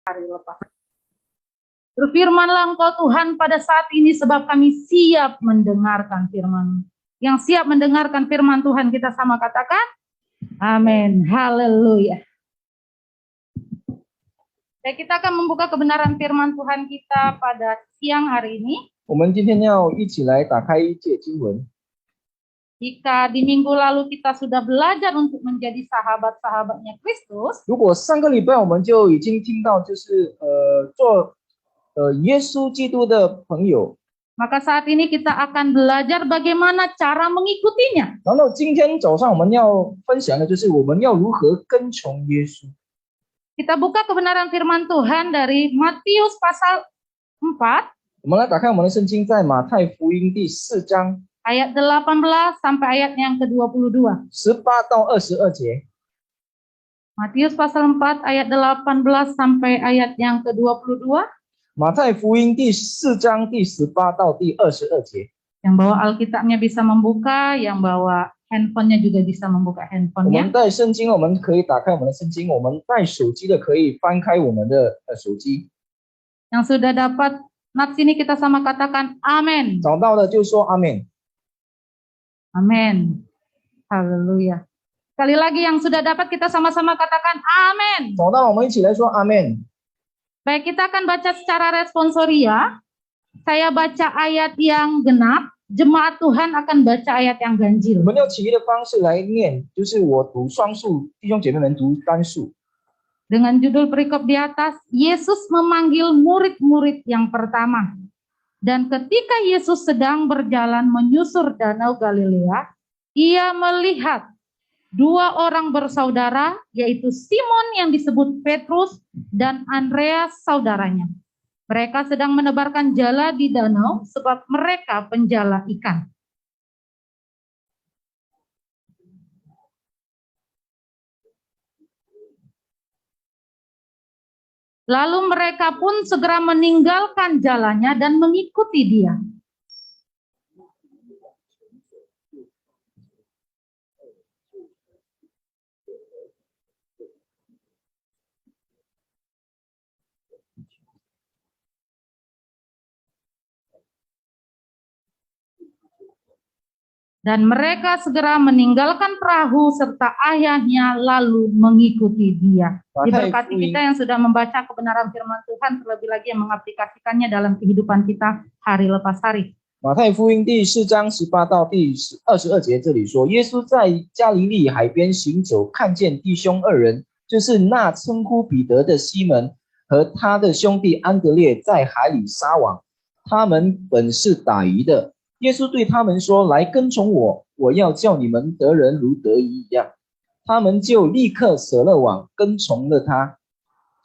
hari lepas. Berfirmanlah Engkau Tuhan pada saat ini sebab kami siap mendengarkan firman. Yang siap mendengarkan firman Tuhan kita sama katakan, amin, haleluya. Baik, kita akan membuka kebenaran firman Tuhan kita pada siang hari ini. 我们今天要一起来打开一节经文。 Jika di minggu lalu kita sudah belajar untuk menjadi sahabat-sahabatnya Kristus, 如果上个礼拜我们就已经听到，就是做耶稣基督的朋友， maka saat ini kita akan belajar bagaimana cara mengikutinya. 然后今天早上我们要分享的就是我们要如何跟从耶稣。 Kita buka kebenaran firman Tuhan dari Matius pasal 4, 我们来打开我们的圣经，在马太福音第4章 ayat 18 sampai ayat yang ke-22. 18到22节。 Matius pasal 4 ayat 18 sampai ayat yang ke-22. 马太福音第4章第18到第22节。 Yang bawa Alkitabnya bisa membuka, yang bawa handphonenya juga bisa membuka 我 handphonenya. 们带圣经，我们可以打开我们的圣经；我们带手机的可以翻开我们的手机。 Yang sudah dapat nats ini kita sama katakan amin. 找到了就说阿门。 Amin. Haleluya. Sekali lagi yang sudah dapat kita sama-sama katakan amin. 找到了，我们一起来说阿门。 Baik, kita akan baca secara responsoria. Saya baca ayat yang genap, jemaat Tuhan akan baca ayat yang 我 ganjil. 们用起义的方式来念，就是我读双数，弟兄姐妹们读单数。 Dengan judul perikop di atas, Yesus memanggil murid-murid yang pertama. Dan ketika Yesus sedang berjalan menyusur danau Galilea, ia melihat dua orang bersaudara, yaitu Simon yang disebut Petrus dan Andreas saudaranya. Mereka sedang menebarkan jala di danau sebab mereka penjala ikan. Lalu mereka pun segera meninggalkan jalannya dan mengikuti dia. Dan mereka segera meninggalkan perahu serta ayahnya lalu mengikuti dia. Diberkati kita yang sudah membaca kebenaran firman Tuhan, terlebih lagi yang mengaplikasikannya dalam kehidupan kita hari lepas hari. 马太福音第4章18到第22节，这里说，耶稣在加利利海边行走，看见弟兄2人，就是那称呼彼得的西门和他的兄弟安德烈在海里撒网，他们本是打鱼的。耶稣对他们说：“来跟从我，我要叫你们得人如得鱼一样。”他们就立刻舍了网，跟从了他。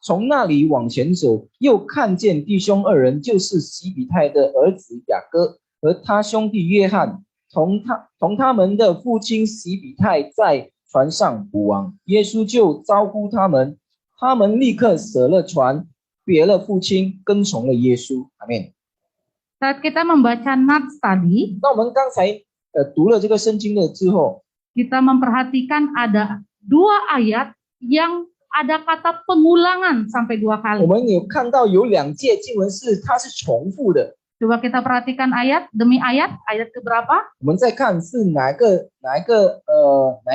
从那里往前走，又看见弟兄2人，就是西比泰的儿子雅各和他兄弟约翰，同他们的父亲西比泰在船上捕网。耶稣就招呼他们，他们立刻舍了船，别了父亲，跟从了耶稣。阿门。 Saat kita membaca nats tadi, 那我们刚才读了这个圣经了之后， kita memperhatikan ada dua ayat yang ada kata pengulangan sampai 2 kali. 我们有看到有2节经文它是重复的。 Coba kita perhatikan ayat demi ayat, ayat keberapa? 我们再看是哪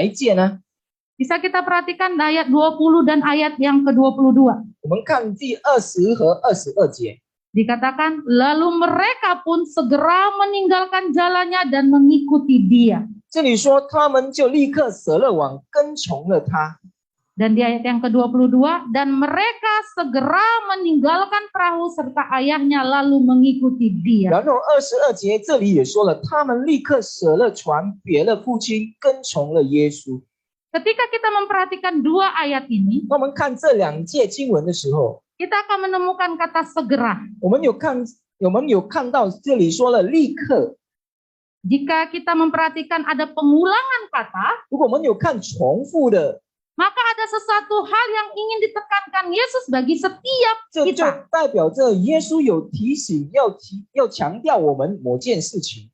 一节呢？ Bisa kita perhatikan ayat 20 dan ayat yang ke-22. 我们看第20和22节。 Dikatakan, lalu mereka pun segera meninggalkan jalannya dan mengikuti dia. 这里说他们就立刻舍了网，跟从了他。 Dan di ayat yang ke-22, dan mereka segera meninggalkan perahu serta ayahnya lalu mengikuti dia. 然后22节这里也说了，他们立刻舍了船，别了父亲，跟从了耶稣。 Ketika kita memperhatikan dua ayat ini, 那我们看这2节经文的时候， kita akan menemukan kata segera. 我们有看到这里说了立刻。 Jika kita memperhatikan ada pengulangan kata, 如果我们有看重复的， maka ada sesuatu hal yang ingin ditekankan Yesus bagi setiap 这就 kita. 代表着耶稣有提醒，要强调我们某件事情。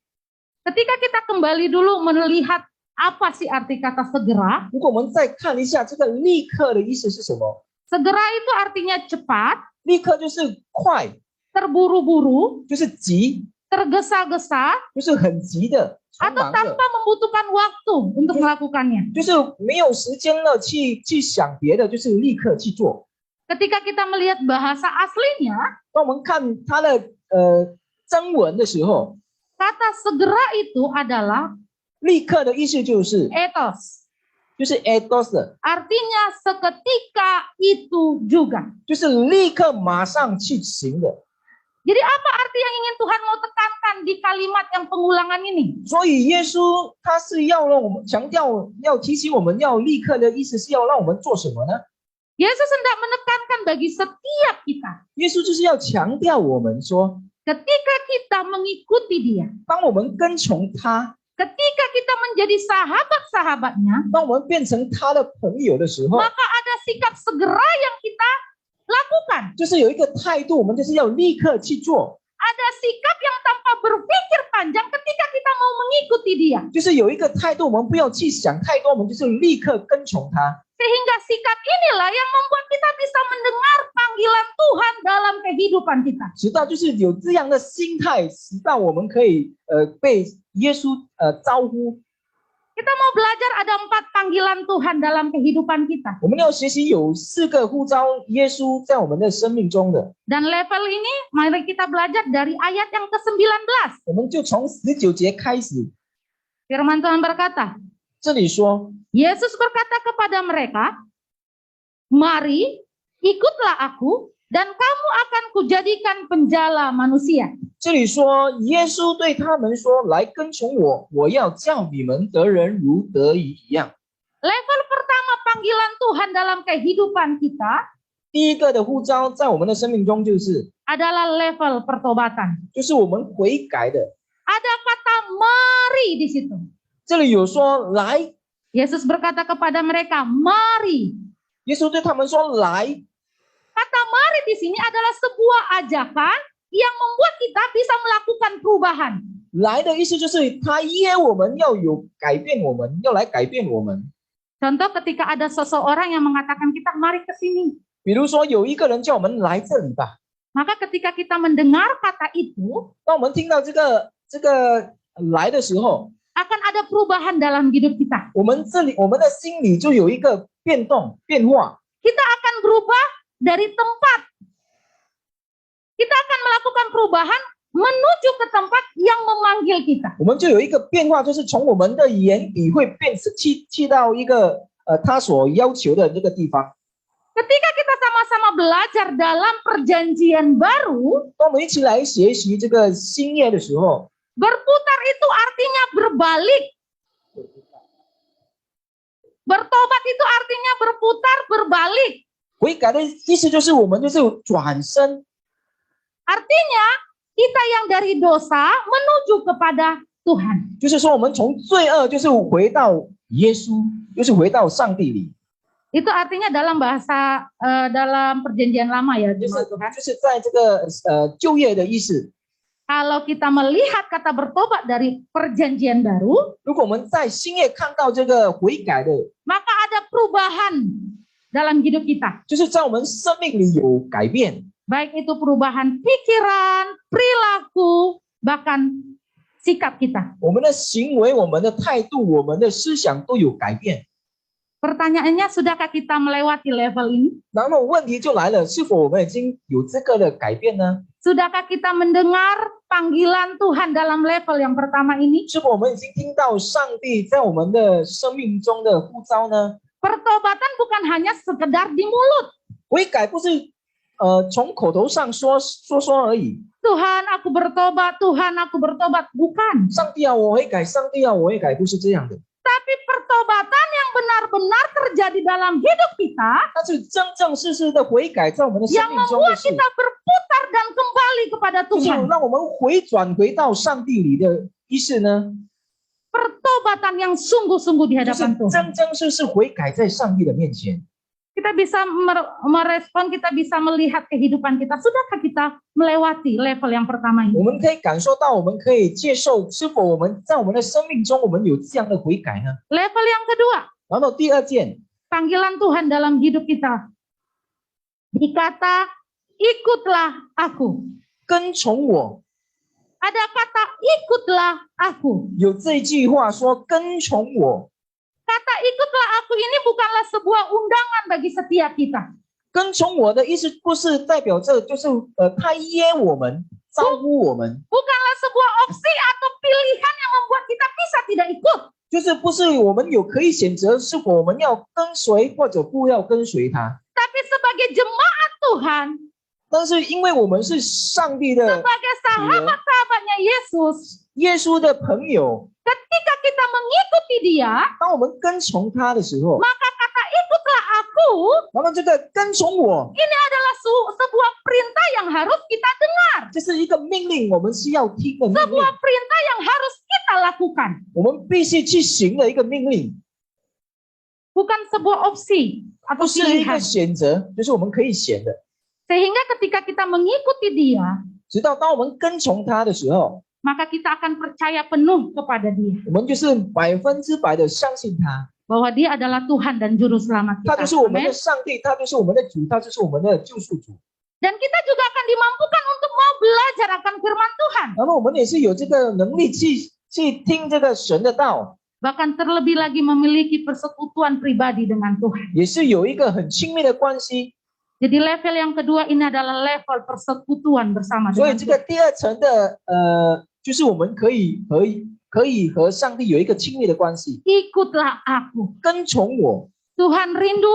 Ketika kita kembali dulu melihat apa sih arti kata segera, 如果我们再看一下这个立刻的意思是什么， Segera itu artinya cepat, 立刻就是快， terburu-buru, 就是急， tergesa-gesa, 就是很急的、匆 atau 忙 tanpa 的， membutuhkan waktu untuk melakukannya. 就是没有时间了去想别的，就是立刻去做。 Ketika kita melihat bahasa aslinya, 当我们看它的真文的时候， kata segera itu adalah 立刻的意思就是 ethos. 就是 etos 的， Artinya seketika itu juga. 就是立刻马上去行的。 Jadi apa arti yang ingin Tuhan mau tekankan di kalimat yang pengulangan ini? 所以耶稣他是要让我们强调，要提醒我们要立刻的意思是要让我们做什么呢？ Yesus hendak menekankan bagi setiap kita. 耶稣就是要强调我们说， Ketika kita mengikuti dia, 当我们跟从他， ketika kita menjadi sahabat-sahabatnya, 当我们变成他的朋友的时候， maka ada sikap segera yang kita lakukan. 就是有一个态度，我们就是要立刻去做， Ada sikap yang tanpa berpikir panjang ketika kita mau mengikuti dia. 就是有一个态度，我们不要去想太多，我们就是立刻跟从他。 Sehingga sikap inilah yang membuat kita bisa mendengar panggilan Tuhan dalam kehidupan kita. 直到就是有这样的心态，直到我们可以被耶稣招呼。 Kita mau belajar ada 4 panggilan Tuhan dalam kehidupan kita. 我们要学习有4个呼召耶稣在我们的生命中的。 Dan level ini mari kita belajar dari ayat yang ke-19. 我们就从19节开始。 Firman Tuhan berkata, 这里说， Yesus berkata kepada mereka, "Mari, ikutlah aku, dan kamu akan kujadikan penjala manusia." 这里说，耶稣对他们说：“来跟从我，我要叫你们得人如得鱼一样。” Level pertama panggilan Tuhan dalam kehidupan kita 第一个的呼召在我们的生命中就是 adalah level pertobatan. 就是我们悔改的。 Ada kata mari di situ. 这里有说来， Yesus berkata kepada mereka, "Mari." 耶稣对他们说来， Kata mari di sini adalah sebuah ajakan yang membuat kita bisa melakukan perubahan. 来的意思就是他约我们要有改变，我们要来改变我们。 Contoh ketika ada seseorang yang mengatakan kita mari ke sini. 比如说有一个人叫我们来这里吧， Maka ketika kita mendengar kata itu, 当我们听到这个来的时候， akan ada perubahan dalam hidup kita. 我们的心里就有一个变动变化。 Kita akan berubah dari tempat. Kita akan melakukan perubahan menuju ke tempat yang memanggil kita. 我们就有一个变化，就是从我们的眼底会变成去到一个他所要求的这个地方。 Ketika kita sama-sama belajar dalam perjanjian baru, 当我们一起来学习这个新约的时候， berputar itu artinya berbalik. Bertobat itu artinya berputar, berbalik. 悔改的意思就是我们就是转身， Artinya kita yang dari dosa menuju kepada Tuhan. 就是说我们从罪恶就是回到耶稣，就是回到上帝里， Itu artinya dalam bahasa dalam perjanjian lama ya, 就是 jemaat Tuhan. 就是在这个旧约的意思。 Kalau kita melihat kata bertobat dari perjanjian baru, 如果我们在新约看到这个悔改的， maka ada perubahan dalam hidup kita. 就是在我们生命里有改变， Baik itu perubahan pikiran, perilaku, bahkan sikap kita. 我们的行为、我们的态度、我们的思想都有改变。 Pertanyaannya, sudahkah kita melewati level ini? 然后问题就来了，是否我们已经有这个的改变呢？ Sudahkah kita mendengar panggilan Tuhan dalam level yang pertama ini? 是否我们已经听到上帝在我们的生命中的呼召呢？ Pertobatan bukan hanya sekedar di mulut. 悔改不是从口头上说而已。 Tuhan, aku bertobat, Tuhan, aku bertobat. Bukan. 上帝啊，我悔改，上帝啊，我悔改，不是这样的。 Tapi pertobatan yang benar-benar terjadi dalam hidup kita, 但是真正实实的悔改在我们的生 yang 命中的 membuat 是， kita berputar dan kembali kepada 就是 Tuhan. 让我们回到上帝里的意思呢？ Pertobatan yang sungguh-sungguh di 就是 hadapan Tuhan. 真实是悔改在上帝的面前。 Kita bisa merespon, kita bisa melihat kehidupan kita. Sudahkah kita melewati level yang pertama 我 ini? 们可以感受到，我们可以接受，是否我们在我们的生命中，我们有这样的悔改呢？ Level yang kedua, 然后第二件， panggilan Tuhan dalam hidup kita dikata ikutlah aku. 跟从我。 Ada kata ikutlah aku. 有这句话说跟从我。 Kata ikutlah aku ini bukanlah sebuah undangan bagi setiap kita. 跟从我的意思不是代表着就是他约我们招呼我们， Bukanlah sebuah opsi atau pilihan yang membuat kita bisa tidak ikut. 就是不是我们有可以选择是否我们要跟随或者不要跟随他。 Tapi sebagai jemaat Tuhan, 但是因为我们是上帝的 sebagai sahabat-sahabatnya Yesus, 耶稣的朋友， ketika kita mengikuti dia, 当我们跟从他的时候， maka kata ikutlah aku 那么这个跟从我， ini adalah sebuah perintah yang harus kita dengar. 这是一个命令，我们需要听的命令， Sebuah perintah yang harus kita lakukan. 我们必须去行的一个命令， Bukan sebuah opsi 不 atau 是一个 pilihan. 选择，就是我们可以选的。 Sehingga ketika kita mengikuti dia, 直到当我们跟从他的时候， maka kita akan percaya penuh kepada dia. 我们就是100%的相信他， Bahwa dia adalah Tuhan dan Juru Selamat 他 kita. 就是我们 Amin. 的上帝，他就是我们的主，他就是我们的救赎主。 Dan kita juga akan dimampukan untuk mau belajar akan firman Tuhan. 然后我们也是有这个能力去听这个神的道， Bahkan terlebih lagi memiliki persekutuan pribadi dengan Tuhan. 也是有一个很亲密的关系。 Jadi level yang kedua ini adalah level persekutuan bersama 所以 dengan 这个 Tuhan. 第二层的就是我们可以和上帝有一个亲密的关系， Ikutlah aku. 跟从我。 Tuhan rindu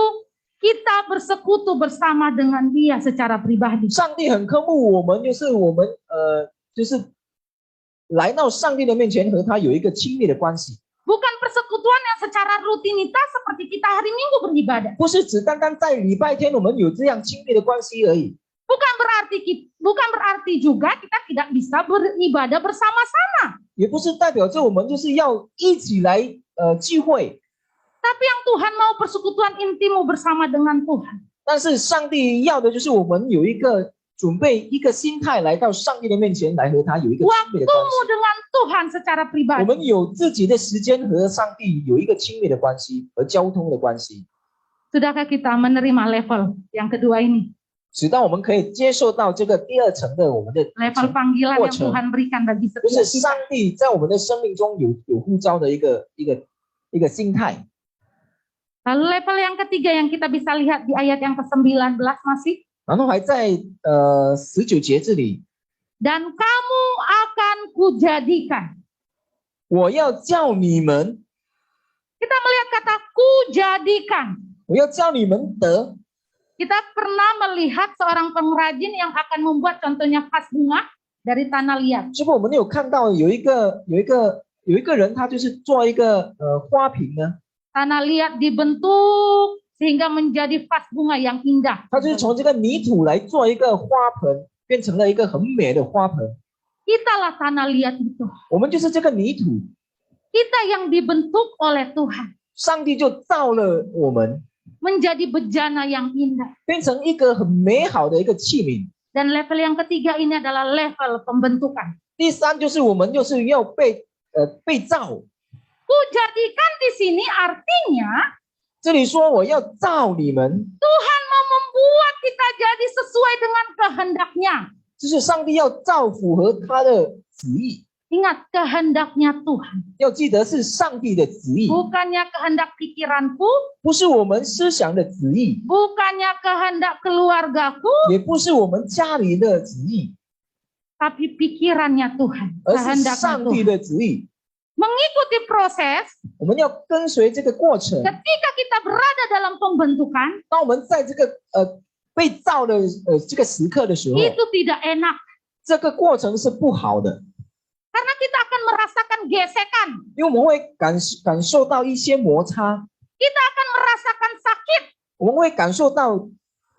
kita bersekutu bersama dengan dia secara pribadi. 上帝很渴慕我们，就是我们就是来到上帝的面前和他有一个亲密的关系。 Bukan persekutuan yang secara rutinitas seperti kita hari Minggu beribadah. 不是只单单在礼拜天我们有这样亲密的关系而已， Bukan berarti juga kita tidak bisa beribadah bersama-sama. 也不是代表着我们就是要一起来聚会， Tapi yang Tuhan mau persekutuan intimu bersama dengan Tuhan. 但是上帝要的就是我们有一个准备一个心态来到上帝的面前来和他有一个亲密的关 Waktumu 系。 dengan Tuhan secara 我 pribadi. 们有自己的时间和上帝有一个亲密的关系和交通的关系， Sudahkah kita menerima level yang kedua ini? 直到我们可以接受到这个第二层的我们的 Level panggilan yang 过程， Tuhan berikan bagi 就 setiap 是上 kita. 帝在我们的生命中有呼召的一个心态。 Lalu level yang ketiga yang kita bisa lihat di ayat yang ke-19 masih. 然后还在19节这里， Dan kamu akan kujadikan. 我要叫你们， Kita melihat kata kujadikan. 我要叫你们得。 Kita pernah melihat seorang pengrajin yang akan membuat contohnya vas bunga dari tanah liat. 是不是我们有看到有一个人，他就是做一个花瓶呢？ Tanah liat dibentuk sehingga menjadi vas bunga yang indah. 他就是从这个泥土来做一个花盆，变成了一个很美的花盆。 Kitalah tanah liat itu. 我们就是这个泥土， Kita yang dibentuk oleh Tuhan 上帝就造了我们， menjadi bejana yang indah. 变成一个很美好的一个器皿。 Dan level yang ketiga ini adalah level pembentukan. 第三就是我们就是要被造。 Kujadikan di sini artinya 这里说我要造你们， Tuhan mau membuat kita jadi sesuai dengan kehendaknya. 就是上帝要造符合他的旨意。 Ingat, kehendaknya Tuhan. 要记得是上帝的旨意， Bukannya kehendak pikiranku, 不是我们思想的旨意， bukannya kehendak keluargaku, 也不是我们家里的旨意， tapi pikirannya Tuhan. 而是 Kehendaknya 上帝 Tuhan. 的旨意。 Mengikuti proses 我们要跟随这个过程。 ketika kita berada dalam pembentukan, 当我们在这个被造的这个时刻的时候， itu tidak enak. 这个过程是不好的， Karena kita akan merasakan gesekan. 因为我们会感受到一些摩擦， Kita akan merasakan sakit. 我们会感受到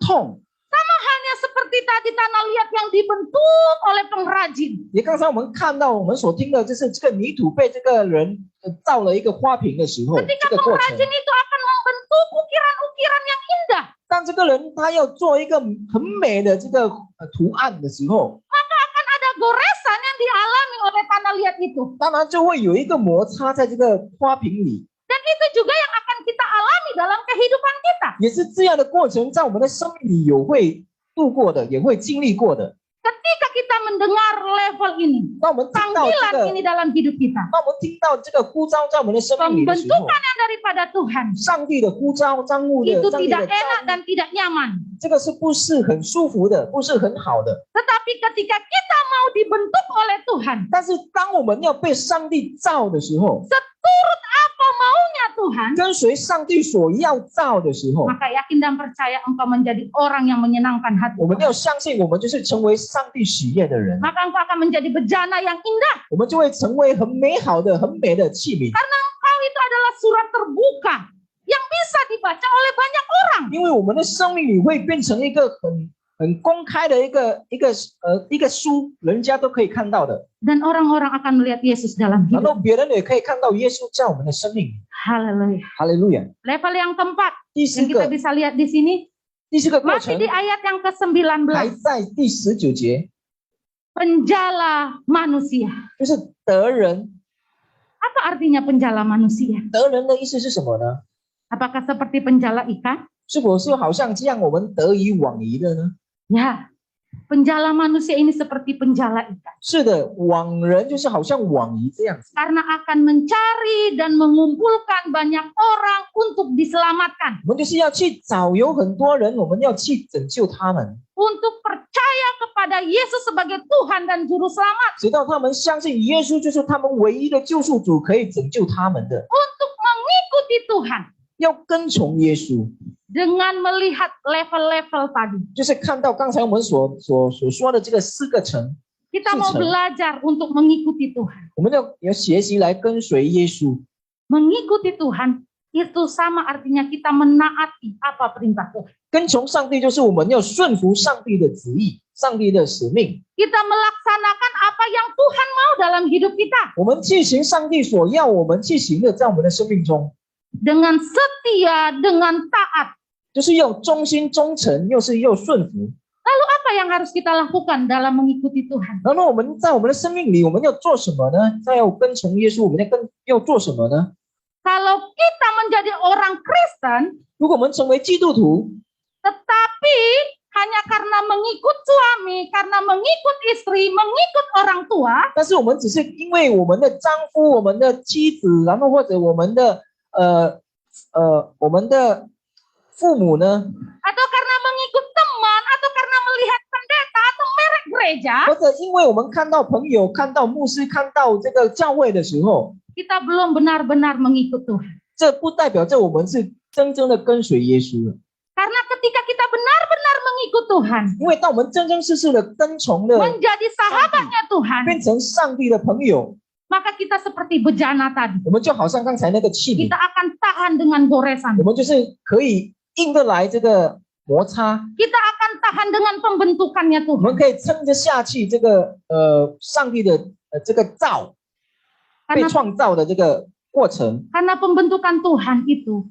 痛。 Sama halnya seperti tadi tanah liat yang dibentuk oleh pengrajin. 也刚才我们看到我们所听的就是这个泥土被这个人造了一个花瓶的时候， Ketika 这个过程 pengrajin。itu akan membentuk ukiran-ukiran yang indah, 当这个人他要做一个很美的这个图案的时候， maka akan ada goresan yang dialami oleh tanah liat itu. 当然就会有一个摩擦在这个花瓶里， Dan itu juga yang akan kita alami dalam kehidupan kita. 也是这样的过程，在我们的生命里有会度过的，也会经历过的。 Ketika kita mendengar level ini, 当我们听到这 panggilan 个， ini dalam hidup kita, 当我们听到这个呼召在我们的生命里的时候， pembentukan yang daripada Tuhan, 上帝的呼召，上帝 itu 的上帝 tidak 的召 enak 命 dan tidak nyaman. 这个是不是很舒服的，不是很好的？ Tetapi ketika kita mau dibentuk oleh Tuhan, 但是当我们要被上帝造的时候， seturut apa maunya Tuhan, 跟随上帝所要造的时候， maka yakin dan percaya engkau menjadi orang yang menyenangkan hati 我们 Tuhan. 要相信，我们就是成为上帝喜悦的人， Maka engkau akan menjadi bejana yang indah. 我们就会成为很美好的、很美的器皿。 Karena engkau itu adalah surat terbuka yang bisa dibaca oleh banyak orang. 因为我们的生命里会变成一个很公开的一个书，人家都可以看到的， Dan orang-orang akan melihat Yesus dalam 然后 hidup. 别人也可以看到耶稣在我们的生命里。 Haleluya. 哈利路亚！ Level yang keempat 第 yang 四 kita 个， bisa lihat di sini 第四个过 masih 程 di ayat yang ke-19. 还在第19节， Penjala manusia. 就是得人。 Apa artinya penjala manusia? 得人的意思是什么呢？ Apakah seperti penjala ikan? 是否是好像这样我们得以网夷的呢？ Ya, penjala manusia ini seperti penjala ikan. 是的，网人就是好像网夷这样子， Karena akan mencari dan mengumpulkan banyak orang untuk diselamatkan. 我们就是要去找有很多人，我们要去拯救他们， Untuk percaya kepada Yesus sebagai Tuhan dan Juru Selamat. 直到他们相信耶稣就是他们唯一的救赎主，可以拯救他们的， Untuk mengikuti Tuhan. 要跟从耶稣， Dengan melihat level-level tadi. 就是看到刚才我们所说的这个4个层， Kita mau Susah. belajar untuk mengikuti Tuhan. 我们要学习来跟随耶稣。 Mengikuti Tuhan itu sama artinya kita menaati apa perintah Tuhan. 跟从上帝就是我们要顺服上帝的旨意，上帝的使命， Kita melaksanakan apa yang Tuhan mau dalam hidup kita. 我们去行上帝所要我们去行的，在我们的生命中， Dengan setia, dengan taat. 就是要忠心忠诚，又是要顺服。 Lalu apa yang harus kita lakukan dalam mengikuti Tuhan? 然后我们在我们的生命里，我们要做什么呢？在要跟从耶稣，我们要做什么呢？ Kalau kita menjadi orang Kristen, 如果我们成为基督徒， tetapi hanya karena mengikut suami, karena mengikut istri, mengikut orang tua, 但是我们只是因为我们的丈夫、我们的妻子，然后或者我们的父母呢， atau karena mengikut teman, atau karena melihat pendeta atau merek gereja, 或者因为我们看到朋友、看到牧师、看到这个教会的时候， kita belum benar-benar mengikut Tuhan. 这不代表着我们是真正的跟随耶稣了。 Karena ketika kita benar-benar mengikut Tuhan, 因为当我们真真实实的跟从了， menjadi sahabatnya Tuhan, 变成上帝的朋友， maka kita seperti bejana tadi. 我们就好像刚才那个器皿 Kita，akan tahan dengan goresan. 我们就是可以应得来这个摩擦， Kita akan tahan dengan pembentukannya 我们 Tuhan. 可以撑着下去这个上帝的这个造被 Karena 创造的这个过程。 Karena pembentukan Tuhan itu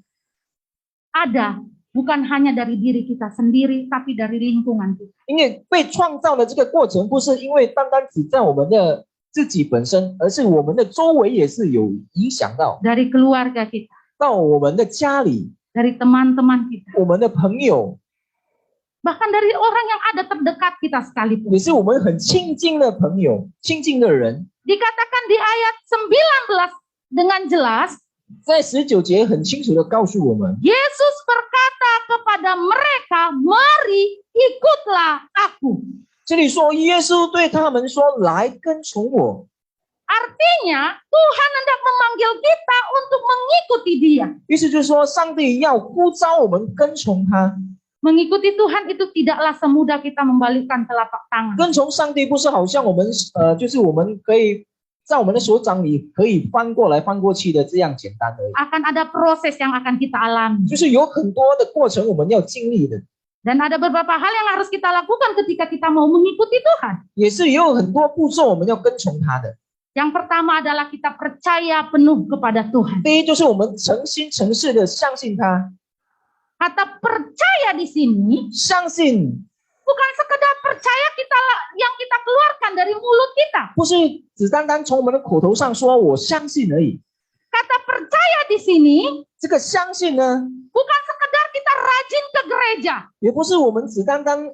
ada bukan hanya dari diri kita sendiri, tapi dari lingkungan kita. 因为被创造的这个过程，不是因为单单只在我们的自己本身，而是我们的周围也是有影响到 Dari keluarga kita, 到我们的家里、 dari teman-teman kita, 我们的朋友， bahkan dari orang yang ada terdekat kita sekalipun. 也是我们很亲近的朋友、亲近的人。 Dikatakan di ayat 19 dengan jelas, 在19节很清楚的告诉我们， Yesus berkata kepada mereka, "Mari ikutlah aku." 这里说耶稣对他们说：“来跟从我。” Artinya Tuhan hendak memanggil kita untuk mengikuti Dia. 意思就是说，上帝要呼召我们跟从他。 Mengikuti Tuhan itu tidaklah semudah kita membalikkan telapak tangan. 跟从上帝不是好像我们就是我们可以在我们的手掌里可以翻过来翻过去的这样简单而已， Akan ada proses yang akan kita alami. 就是有很多的过程我们要经历的， Dan ada beberapa hal yang harus kita lakukan ketika kita mau mengikuti Tuhan. 也是有很多步骤我们要跟从他的。 Yang pertama adalah kita percaya penuh kepada Tuhan. 第一就是我们诚心诚实的相信他， Kata percaya di sini 相信 bukan sekedar percaya yang kita keluarkan dari mulut kita. 不是只单单从我们的口头上说我相信而已。 Kata percaya di sini 这个相信呢， bukan gereja. 也不是我们只单单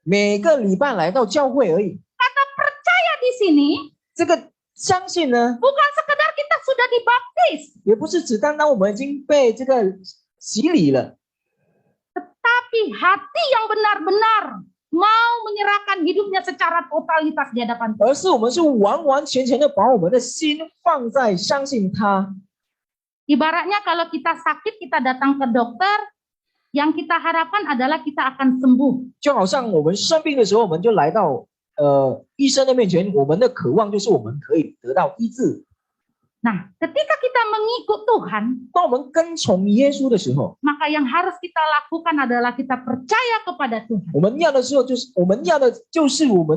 每个礼拜来到教会而已。 Kata percaya di sini 这个相信呢， bukan sekedar kita sudah dibaptis, 也不是只单单我们已经被这个洗礼了， tetapi hati yang benar-benar mau menyerahkan hidupnya secara totalitas di hadapan Tuhan. 而是我们是完完全全的把我们的心放在相信他。 Ibaratnya kalau kita sakit, kita datang ke dokter, yang kita harapkan adalah kita akan sembuh. 就好像我们生病的时候，我们就来到医生的面前，我们的渴望就是我们可以得到医治。 Nah, ketika kita mengikut Tuhan, 当我们跟从耶稣的时候， maka yang harus kita lakukan adalah kita percaya kepada Tuhan. 我们要的时候就是我们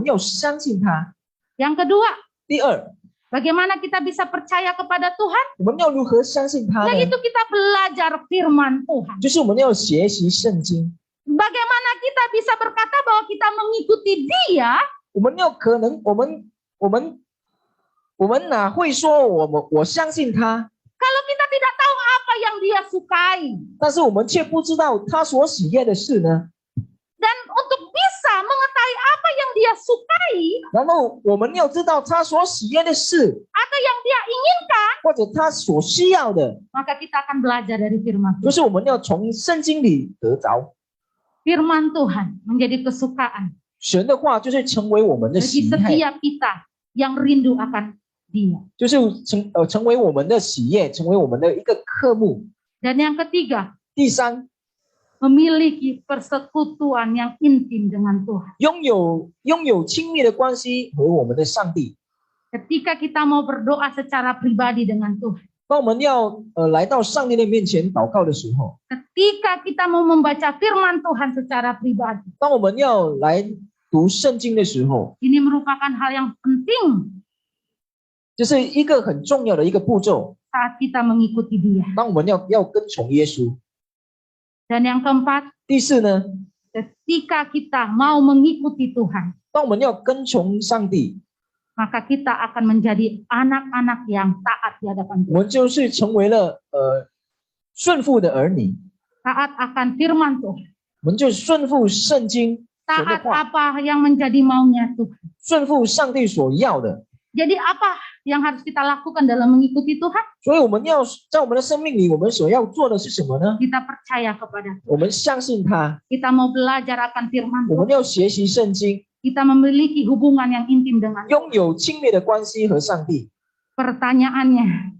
要相信他。 Yang kedua, 第二， bagaimana kita bisa percaya kepada Tuhan? 我们要如何相信他呢？ Yaitu kita belajar firman Tuhan. 就是我们要学习圣经。 Bagaimana kita bisa berkata bahwa kita mengikuti Dia? 我们要可能我们哪会说我相信他， Kalau kita tidak tahu apa yang Dia sukai. 但是我们却不知道他所喜悦的事呢？ Dan untuk bisa mengetahui apa yang Dia sukai 然后我们要知道他所喜悦的事， atau yang Dia inginkan, 或者他所需要的， maka kita akan belajar dari firman 就 Tuhan. 是我们要从圣经里得着 Firman Tuhan menjadi kesukaan 神的话，就是成为我们的 bagi 喜爱， setiap kita yang rindu akan Dia. 就是成为我们的喜悦，成为我们的一个科目。 Dan yang ketiga, 第三， memiliki persekutuan yang intim dengan Tuhan. 拥有亲密的关系和我们的上帝。 Ketika kita mau berdoa secara pribadi dengan Tuhan, 当我们要来到上帝的面前祷告的时候， ketika kita mau membaca firman Tuhan secara pribadi, 当我们要来读圣经的时候， ini merupakan hal yang penting 就是一个很重要的一个步骤。 saat kita mengikuti Dia. 当我们要跟从耶稣。 Dan yang keempat, 第四呢， ketika kita mau mengikuti Tuhan, 当我们要跟从上帝， maka kita akan menjadi anak-anak yang taat di hadapan 我 Tuhan. 们就是成为了顺服的儿女， Taat akan firman Tuhan. 我们就顺服圣经神的 Taat 话， apa yang menjadi maunya Tuhan. 顺服上帝所要的。 Jadi apa yang harus kita lakukan dalam mengikuti Tuhan? 所以我们要在我们的生命里，我们所要做的是什么呢？ Kita percaya kepada Tuhan. 我们相信他， Kita mau belajar akan firman 我们 Tuhan. 要学习圣经， Kita memiliki hubungan yang intim dengan Tuhan. 拥有亲密的关系和上帝。 Pertanyaannya,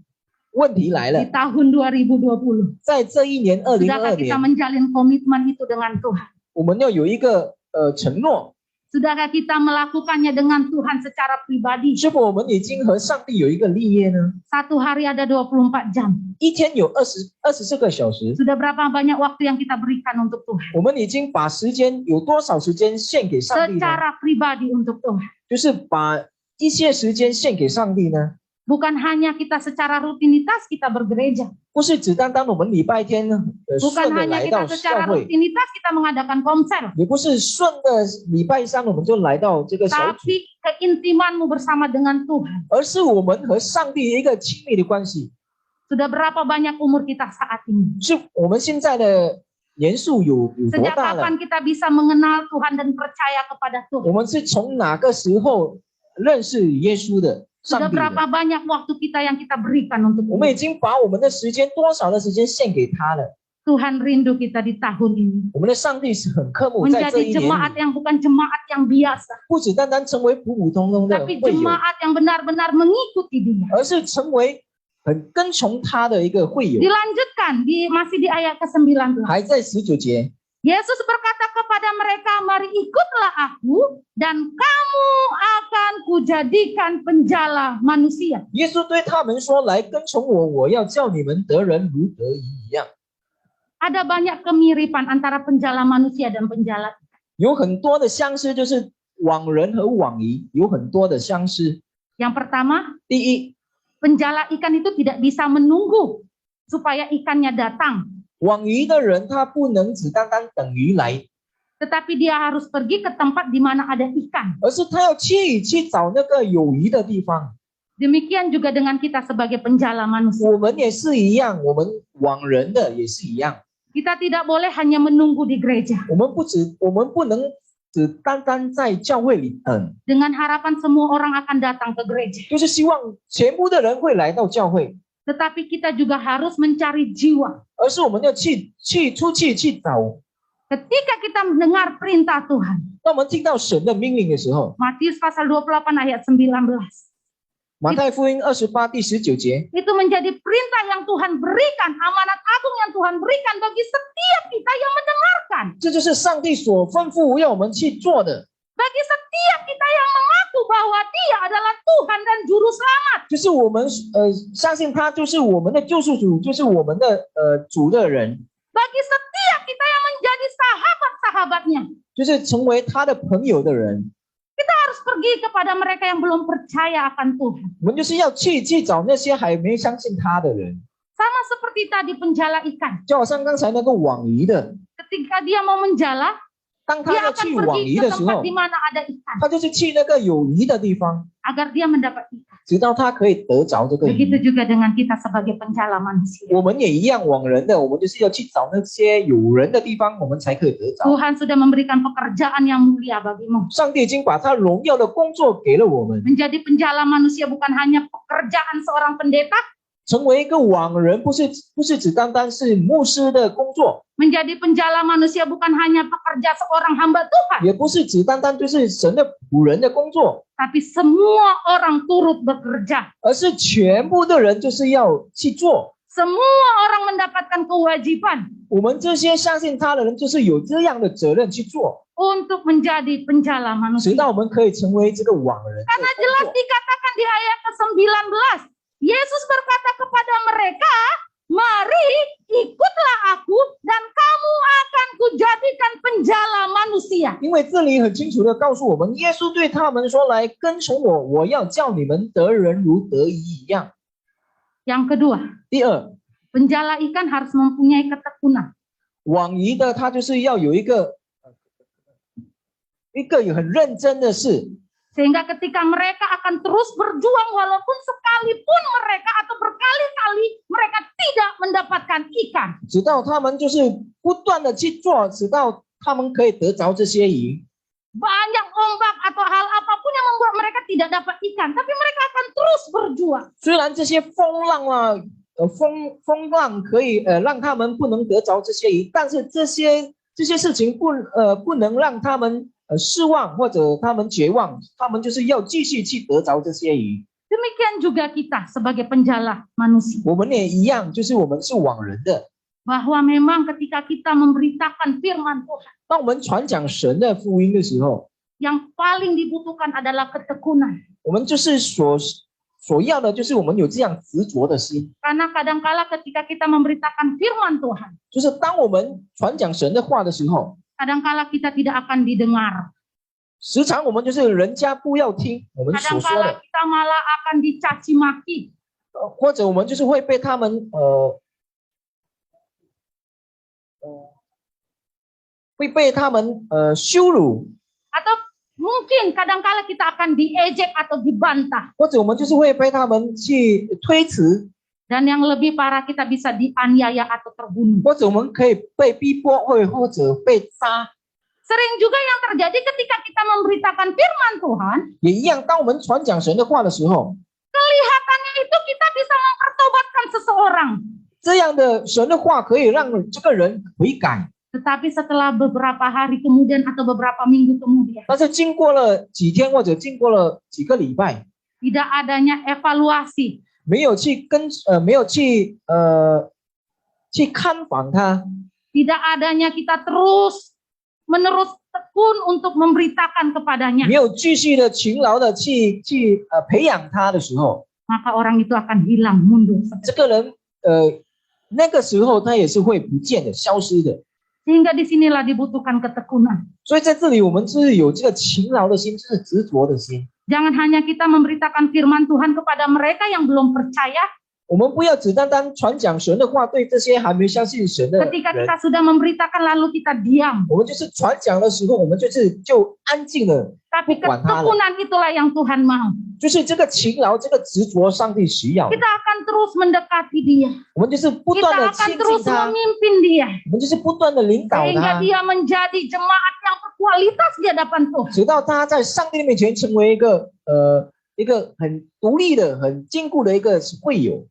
问题来 di 了， tahun 2020, 在这一年 sudahkah 2022 kita 年， menjalin komitmen itu dengan Tuhan? 我们要有一个承诺， Sudahkah kita melakukannya dengan Tuhan secara pribadi? 是否我们已经和上帝有一个立约呢？ Satu hari ada 24 jam. 一天有24个小时， Sudah berapa banyak waktu yang kita berikan untuk Tuhan? 我们已经把时间有多少时间献给上帝呢？ Secara pribadi untuk Tuhan. 就是把一些时间献给上帝呢？ Bukan hanya kita secara rutinitas kita bergereja. 不是只单单我们礼拜天顺 Bukan 的 hanya 来到 kita 教 secara 会， rutinitas kita mengadakan konser. 也不是顺的礼拜三我们就来到这个小组， Tapi keintimanmu bersama dengan Tuhan. 而是我们和上帝一个亲密的关系。 Sudah berapa banyak umur kita saat ini? 是我们现在的年数有多 Sejak 大了？ kapan kita bisa mengenal Tuhan dan percaya kepada 我 Tuhan? 们是从哪个时候认识耶稣的？ Sudah 上帝的？ berapa banyak waktu kita yang kita berikan untuk 我们已 Tuhan? 经把我们的时间多少的时间献给他了。 Tuhan rindu kita di tahun ini. 我们的上帝是很渴慕在这 Menjadi 一年 jemaat 里， yang bukan jemaat yang biasa. 不只单单成为普普通通的 Tapi 会友， jemaat yang benar-benar mengikuti Dia. 而是成为很跟从他的一个会友。 Dilanjutkan masih di ayat ke-19. 还在19节， Yesus berkata kepada mereka, "Mari ikutlah aku dan kamu akan kujadikan penjala manusia." 耶稣对他们说：“来跟从我，我要叫你们得人如得鱼一样。” Ada banyak kemiripan antara penjala manusia dan penjala. 有很多的相似，就是网人和网鱼有很多的相似。 Yang pertama, 第一， penjala ikan itu tidak bisa menunggu supaya ikannya datang. 网鱼的人他不能只单单等鱼来， Tetapi dia harus pergi ke tempat di mana ada ikan. 而是他要去找那个有鱼的地方。 Demikian juga dengan kita sebagai penjala manusia. 我们也是一样，我们网人的也是一样。Kita tidak boleh hanya menunggu di gereja 我们不能只单单在教会里等， dengan harapan semua orang akan datang ke gereja. 就是希望全部的人会来到教会， Tetapi kita juga harus mencari jiwa. 而是我们要出去去找。 Ketika kita mendengar perintah Tuhan. 当我们听到神的命令的时候， Matius pasal 28 ayat 19. 马太福音28第19节， Itu menjadi perintah yang Tuhan berikan, amanat agung yang Tuhan berikan bagi setiap kita yang mendengarkan. 这就是上帝所吩咐要我们去做的， Bagi setiap kita yang mengaku bahwa Dia adalah Tuhan dan Juru Selamat. 就是我们相信他就是我们的救赎主，就是我们的主的人， Bagi setiap kita yang menjadi sahabat-sahabatnya. 就是成为他的朋友的人。 Kita harus pergi kepada mereka yang belum percaya akan Tuhan. 我们就是要去找那些还没相信他的人， Sama seperti tadi penjala ikan. 就好像刚才那个网鱼的， Ketika dia mau menjala, 当他 dia 要 akan 去网 pergi 鱼 ke 的时 tempat 候 di，mana ada ikan. 他就是去那个有鱼的地方， Agar dia mendapat ikan. 直到他可以得着这个 Begitu 鱼。 juga dengan kita sebagai penjala manusia. 我们也一样网人的，我们就是要去找那些有人的地方，我们才可以得着。 Tuhan sudah memberikan pekerjaan yang mulia bagimu. 上帝已经把他荣耀的工作给了我们， Menjadi penjala manusia bukan hanya pekerjaan seorang pendeta. 成为一个网人不是只单单是牧师的工作， Menjadi penjala manusia bukan hanya pekerja seorang hamba Tuhan. 也不是只单单就是神的仆人的工作， Tapi semua orang turut bekerja. 而是全部的人就是要去做。 Semua orang mendapatkan kewajiban 我们这些相信他的人，就是有这样的责任去做， untuk menjadi penjala 直 manusia. 到我们可以成为这个网人。 Karena jelas dikatakan di ayat ke-19, Yesus berkata kepada mereka, "Mari ikutlah aku dan kamu akan kujadikan penjala manusia." 因为这里很清楚的告诉我们，耶稣对他们说：“来跟从我，我要叫你们得人如得鱼一样。 Yang kedua, ”第二， penjala ikan harus mempunyai ketekunan. 网鱼的他就是要有一个很认真的事， Sehingga ketika mereka akan terus berjuang walaupun sekalipun mereka atau berkali-kali mereka tidak mendapatkan ikan. 直到他们就是不断的去做，直到他们可以得着这些鱼。 Banyak ombak atau hal apapun yang membuat mereka tidak dapat ikan, tapi mereka akan terus berjuang. 虽然这些风浪啊，风浪可以让他们不能得着这些鱼，但是这些事情不能让他们失望或者他们绝望，他们就是要继续去得着这些鱼。 Demikian juga kita sebagai penjala manusia. 我们也一样，就是我们是网人的。 Bahwa memang ketika kita memberitakan firman Tuhan, 当我们传讲神的福音的时候， yang paling dibutuhkan adalah ketekunan. 我们就是所要的，就是我们有这样执着的心。 Karena kadangkala ketika kita memberitakan firman Tuhan, 就是当我们传讲神的话的时候， kadangkala kita tidak akan didengar. 时常我们就是人家不要听我们所说 Kadangkala 的， kita malah akan dicaci maki. 或者我们就是会被他们羞辱， Atau mungkin kadangkala kita akan diejek atau dibantah. 或者我们就是会被他们去推辞， Dan yang lebih parah kita bisa dianiaya atau terbunuh. 或者我们可以被逼迫，或者被杀。 Sering juga yang terjadi ketika kita memberitakan firman Tuhan, 也一样，当我们传讲神的话的时候， kelihatannya itu kita bisa mempertobatkan seseorang. 这样的神的话可以让这个人悔改。 Tetapi setelah beberapa hari kemudian atau beberapa minggu kemudian, 但是经过了几天或者经过了几个礼拜， tidak adanya evaluasi, 没有去看访他， tidak adanya kita terus menerus tekun untuk memberitakan kepadanya, 没有继续的勤劳的去培养他的时候， maka orang itu akan hilang, mundur. 这个人那个时候他也是会不见的、消失的。 Sehingga disinilah dibutuhkan ketekunan. 所以在这里我们就是有这个勤劳的心，就是执着的心。 Jangan hanya kita memberitakan firman Tuhan kepada mereka yang belum percaya, 我们不要只单单传讲神的话，对这些还没相信神的 Ketika 人， kita sudah memberitakan lalu kita diam. 我们就是传讲的时候，我们就安静了， Tapi 不管他了。 ketekunan itulah yang Tuhan mau. 就是这个勤劳，这个执着，上帝需要的。 Kita akan terus mendekati dia. 我们就是不 Kita 断的 akan 亲 terus 近他， memimpin dia. 我们就是不断的领导 Sehingga 他， dia menjadi jemaat yang berkualitas di hadapan Tuhan. 直到他在上帝的面前成为一个很独立的、很坚固的一个会友。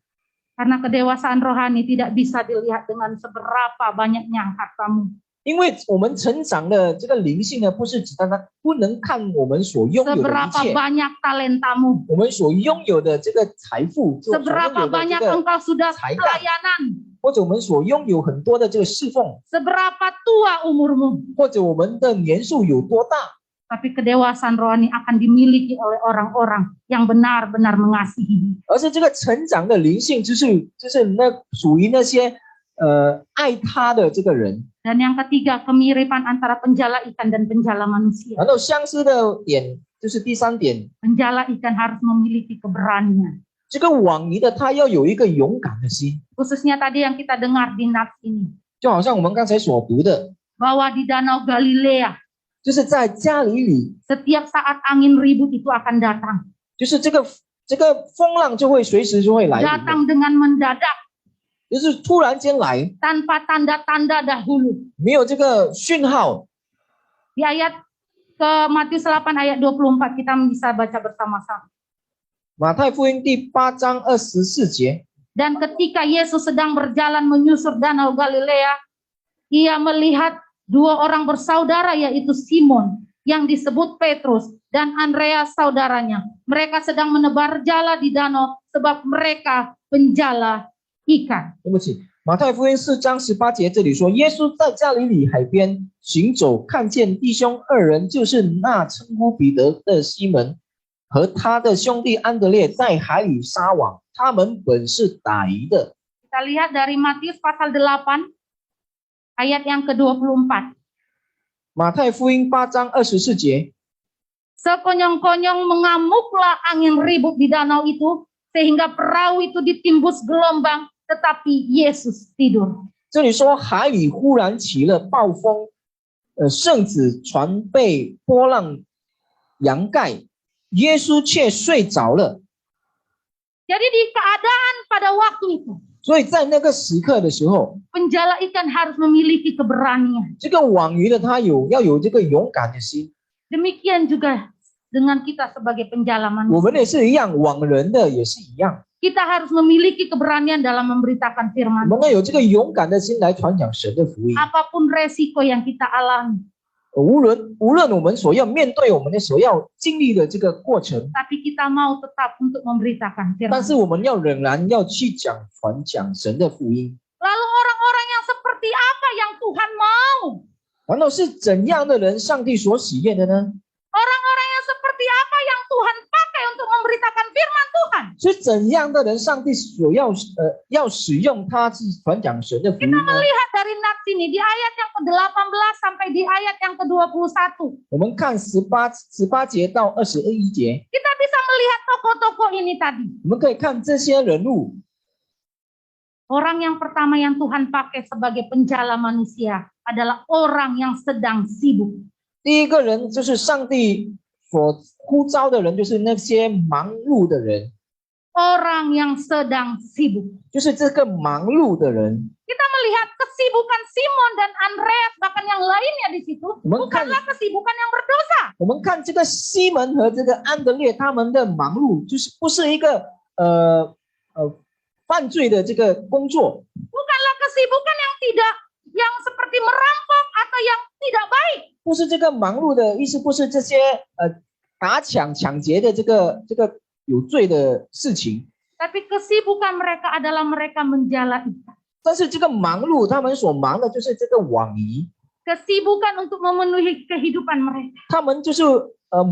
Karena kedewasaan rohani tidak bisa dilihat dengan seberapa banyaknya hartamu. 因为我们成长的这个灵性呢，不是只单单不能看我们所拥有的一 Seberapa 切， banyak talentamu. 我们所拥有的这个财富，所拥 Seberapa 有的 banyak 这个 engkau sudah 才干， pelayanan. 或者我们所拥有很多的这个侍奉， Seberapa tua umurmu. 或者我们的年数有多大， Tapi kedewasaan rohani akan dimiliki oleh orang-orang yang benar-benar mengasihi. 而是这个成长的灵性，就是那属于那些爱他的这个人。 Dan yang ketiga, kemiripan antara penjala ikan dan penjala manusia. 然后相似的点就是第三点， Penjala ikan harus memiliki keberanian. 这个网鱼的他要有一个勇敢的心， Khususnya tadi yang kita dengar di Nats ini. 就好像我们刚才所读的， Bahwa di Danau Galilea, 就是在加利利， setiap saat angin ribut itu akan datang. 就是这个风浪就会随时就会来临的， Datang dengan mendadak, 就是突然间来， tanpa tanda-tanda dahulu. 没有这个讯号。 Di ayat ke Matius 8 ayat 24 kita bisa baca bersama-sama. 马太福音第8章24节， Dan ketika Yesus sedang berjalan menyusur Danau Galilea, ia melihat dua orang bersaudara yaitu Simon yang disebut Petrus dan Andreas saudaranya. Mereka sedang menebar jala di danau sebab mereka penjala ikan. 对不起，马太福音4章18节这里说，耶稣在加利利海边行走，看见弟兄二人，就是那称呼彼得的西门和他的兄弟安德烈在海里撒网，他们本是打鱼的。 Kita lihat dari Matius pasal 8 ayat yang ke-24. 马太福音8章24节， Sekonyong-konyong mengamuklah angin ribut di danau itu sehingga perahu itu ditimbus gelombang, tetapi Yesus tidur. 这里说海里忽然起了暴风，圣子船被波浪扬盖，耶稣却睡着了。 Jadi di keadaan pada waktu itu, 所以在那个时刻的时候， penjala ikan harus memiliki keberanian. 这个网鱼的他要有这个勇敢的心。 Demikian juga dengan kita sebagai penjala 我 manusia. 们也是一样，网人的也是一样， Kita harus memiliki keberanian dalam memberitakan 我 firman. 们要有这个勇敢的心来传讲神的福音。 Apapun resiko yang kita alami, 无论我们所要面对我们的所要经历的这个过程， tapi kita mau tetap untuk memberitakan 但 firman. 是我们仍然要去传讲神的福音。 Lalu orang-orang yang seperti apa yang Tuhan mau? 难道是怎样的人上帝所喜悦的呢？ Orang-orang yang seperti apa yang Tuhan pakai untuk memberitakan firman Tuhan? 是怎样的人上帝所要使用他去传讲神的福音 Kita 呢？ melihat dari Nats ini di ayat yang ke-18 sampai di ayat yang ke-21. 我们看18节到21节， Kita bisa melihat tokoh-tokoh ini tadi. 我们可以看这些人物。 Orang yang pertama yang Tuhan pakai sebagai penjala manusia adalah orang yang sedang sibuk. 第一个人就是上帝所呼召的人，就是那些忙碌的人， Orang yang sedang sibuk. 就是这个忙碌的人。 Kita melihat kesibukan Simon dan Andreas bahkan yang lainnya di situ bukanlah kesibukan yang berdosa. 我们看这个西门和这个安德烈他们的忙碌，就是不是一个犯罪的这个工作， Bukanlah kesibukan yang seperti merampok atau yang tidak baik. 不是这个忙碌的意思，不是这些打抢抢劫的这个有罪的事情， Tapi kesibukan mereka adalah mereka menjala ikan. 但是这个忙碌他们所忙的就是这个网鱼， Kesibukan untuk memenuhi kehidupan mereka. 他们就是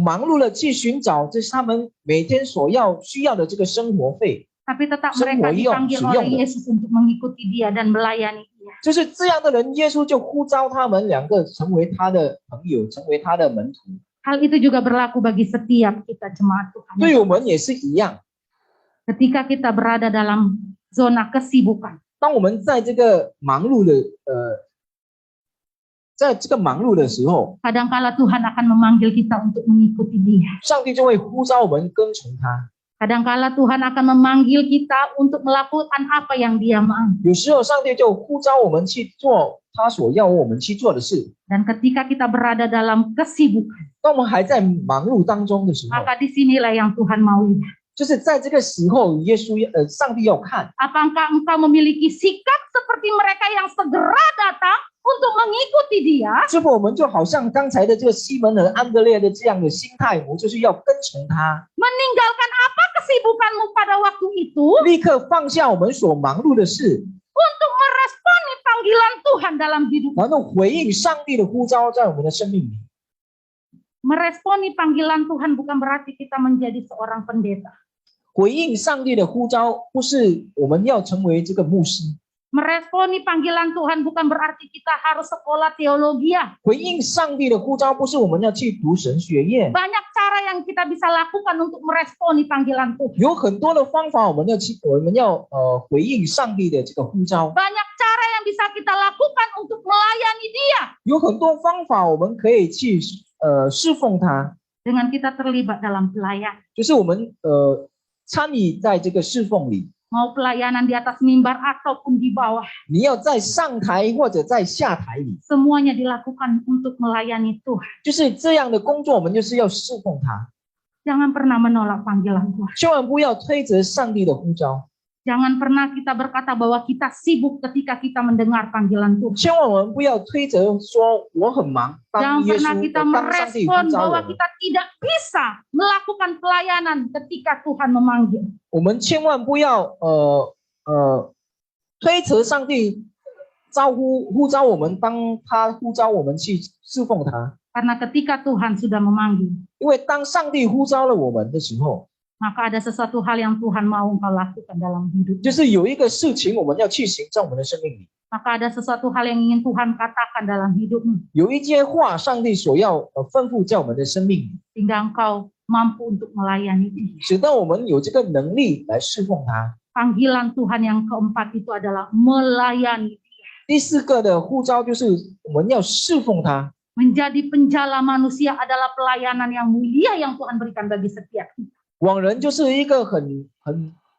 忙碌了去寻找这是他们每天需要的这个生活费。 Tapi tetap mereka dipanggil oleh Yesus untuk mengikuti dia dan melayani dia. 就是这样的人，耶稣就呼召他们两个成为他的朋友，成为他的门徒。 Hal itu juga berlaku bagi setiap kita jemaat Tuhan. 对我们也是一样。 Ketika kita berada dalam zona kesibukan. 当我们在这个忙碌的时候， Kadangkala Tuhan akan memanggil kita untuk mengikuti Dia. 上帝就会呼召我们跟从他。 Kadangkala Tuhan akan memanggil kita untuk melakukan apa yang Dia mau. 有时候上帝就呼召我们去做他所要我们去做的事。 Dan ketika kita berada dalam kesibukan, 当我们还在忙碌当中的时候， maka disinilah yang Tuhan mau lihat. 就是在这个时候，上帝要看， Apakah engkau memiliki sikap seperti mereka yang segera datang untuk mengikuti Dia? 是否我们就好像刚才的这个西门和安德烈的这样的心态，我们就是要跟从他， Meninggalkan apa kesibukanmu pada waktu itu 立刻放下我们所忙碌的事， untuk meresponi panggilan Tuhan dalam hidup. 然后回应上帝的呼召在我们的生命里。 Meresponi panggilan Tuhan bukan berarti kita menjadi seorang pendeta. 回应上帝的呼召，不是我们要成为这个牧师。 Meresponi panggilan Tuhan bukan berarti kita harus sekolah teologi. 回应上帝的呼召，不是我们要去读神学院。 Banyak cara yang kita bisa lakukan untuk meresponi panggilan Tuhan. 有很多的方法，我们要回应上帝的这个呼召。 Banyak cara yang bisa kita lakukan untuk melayani Dia. 有很多方法，我们可以去侍奉他， Dengan kita terlibat dalam pelayan. 就是我们参与在这个侍奉里。 Mau pelayanan di atas mimbar ataupun di bawah. 你要在上台或者在下台里， Semuanya dilakukan untuk melayani Tuhan. 就是这样的工作，我们就是要侍奉他， Jangan pernah menolak panggilan Tuhan. 千万不要推责上帝的呼召， Jangan pernah kita berkata bahwa kita sibuk ketika kita mendengar panggilan Tuhan. 千万我们不要推责说我很忙。 Jangan 当耶 pernah 稣 kita 当上帝呼 merespon 召 bahwa 我们， kita tidak bisa melakukan pelayanan ketika Tuhan memanggil. 我们千万不要推责上帝呼召我们，当他呼召我们去侍奉他。 Karena ketika Tuhan sudah memanggil, 因为当上帝呼召了我们的时候， maka ada sesuatu hal yang Tuhan mau engkau lakukan dalam hidup. 就是有一个事情我们要去行在我们的生命里， Maka ada sesuatu hal yang ingin Tuhan katakan dalam hidupmu. 有一些话上帝所要吩咐在我们的生命里， Sehingga engkau mampu untuk melayani Dia. 使到我们有这个能力来侍奉他。 Panggilan Tuhan yang keempat itu adalah melayani. 第四个的呼召就是我们要侍奉他。 Menjadi penjala manusia adalah pelayanan yang mulia yang Tuhan berikan bagi setiap kita. 往人就是一个很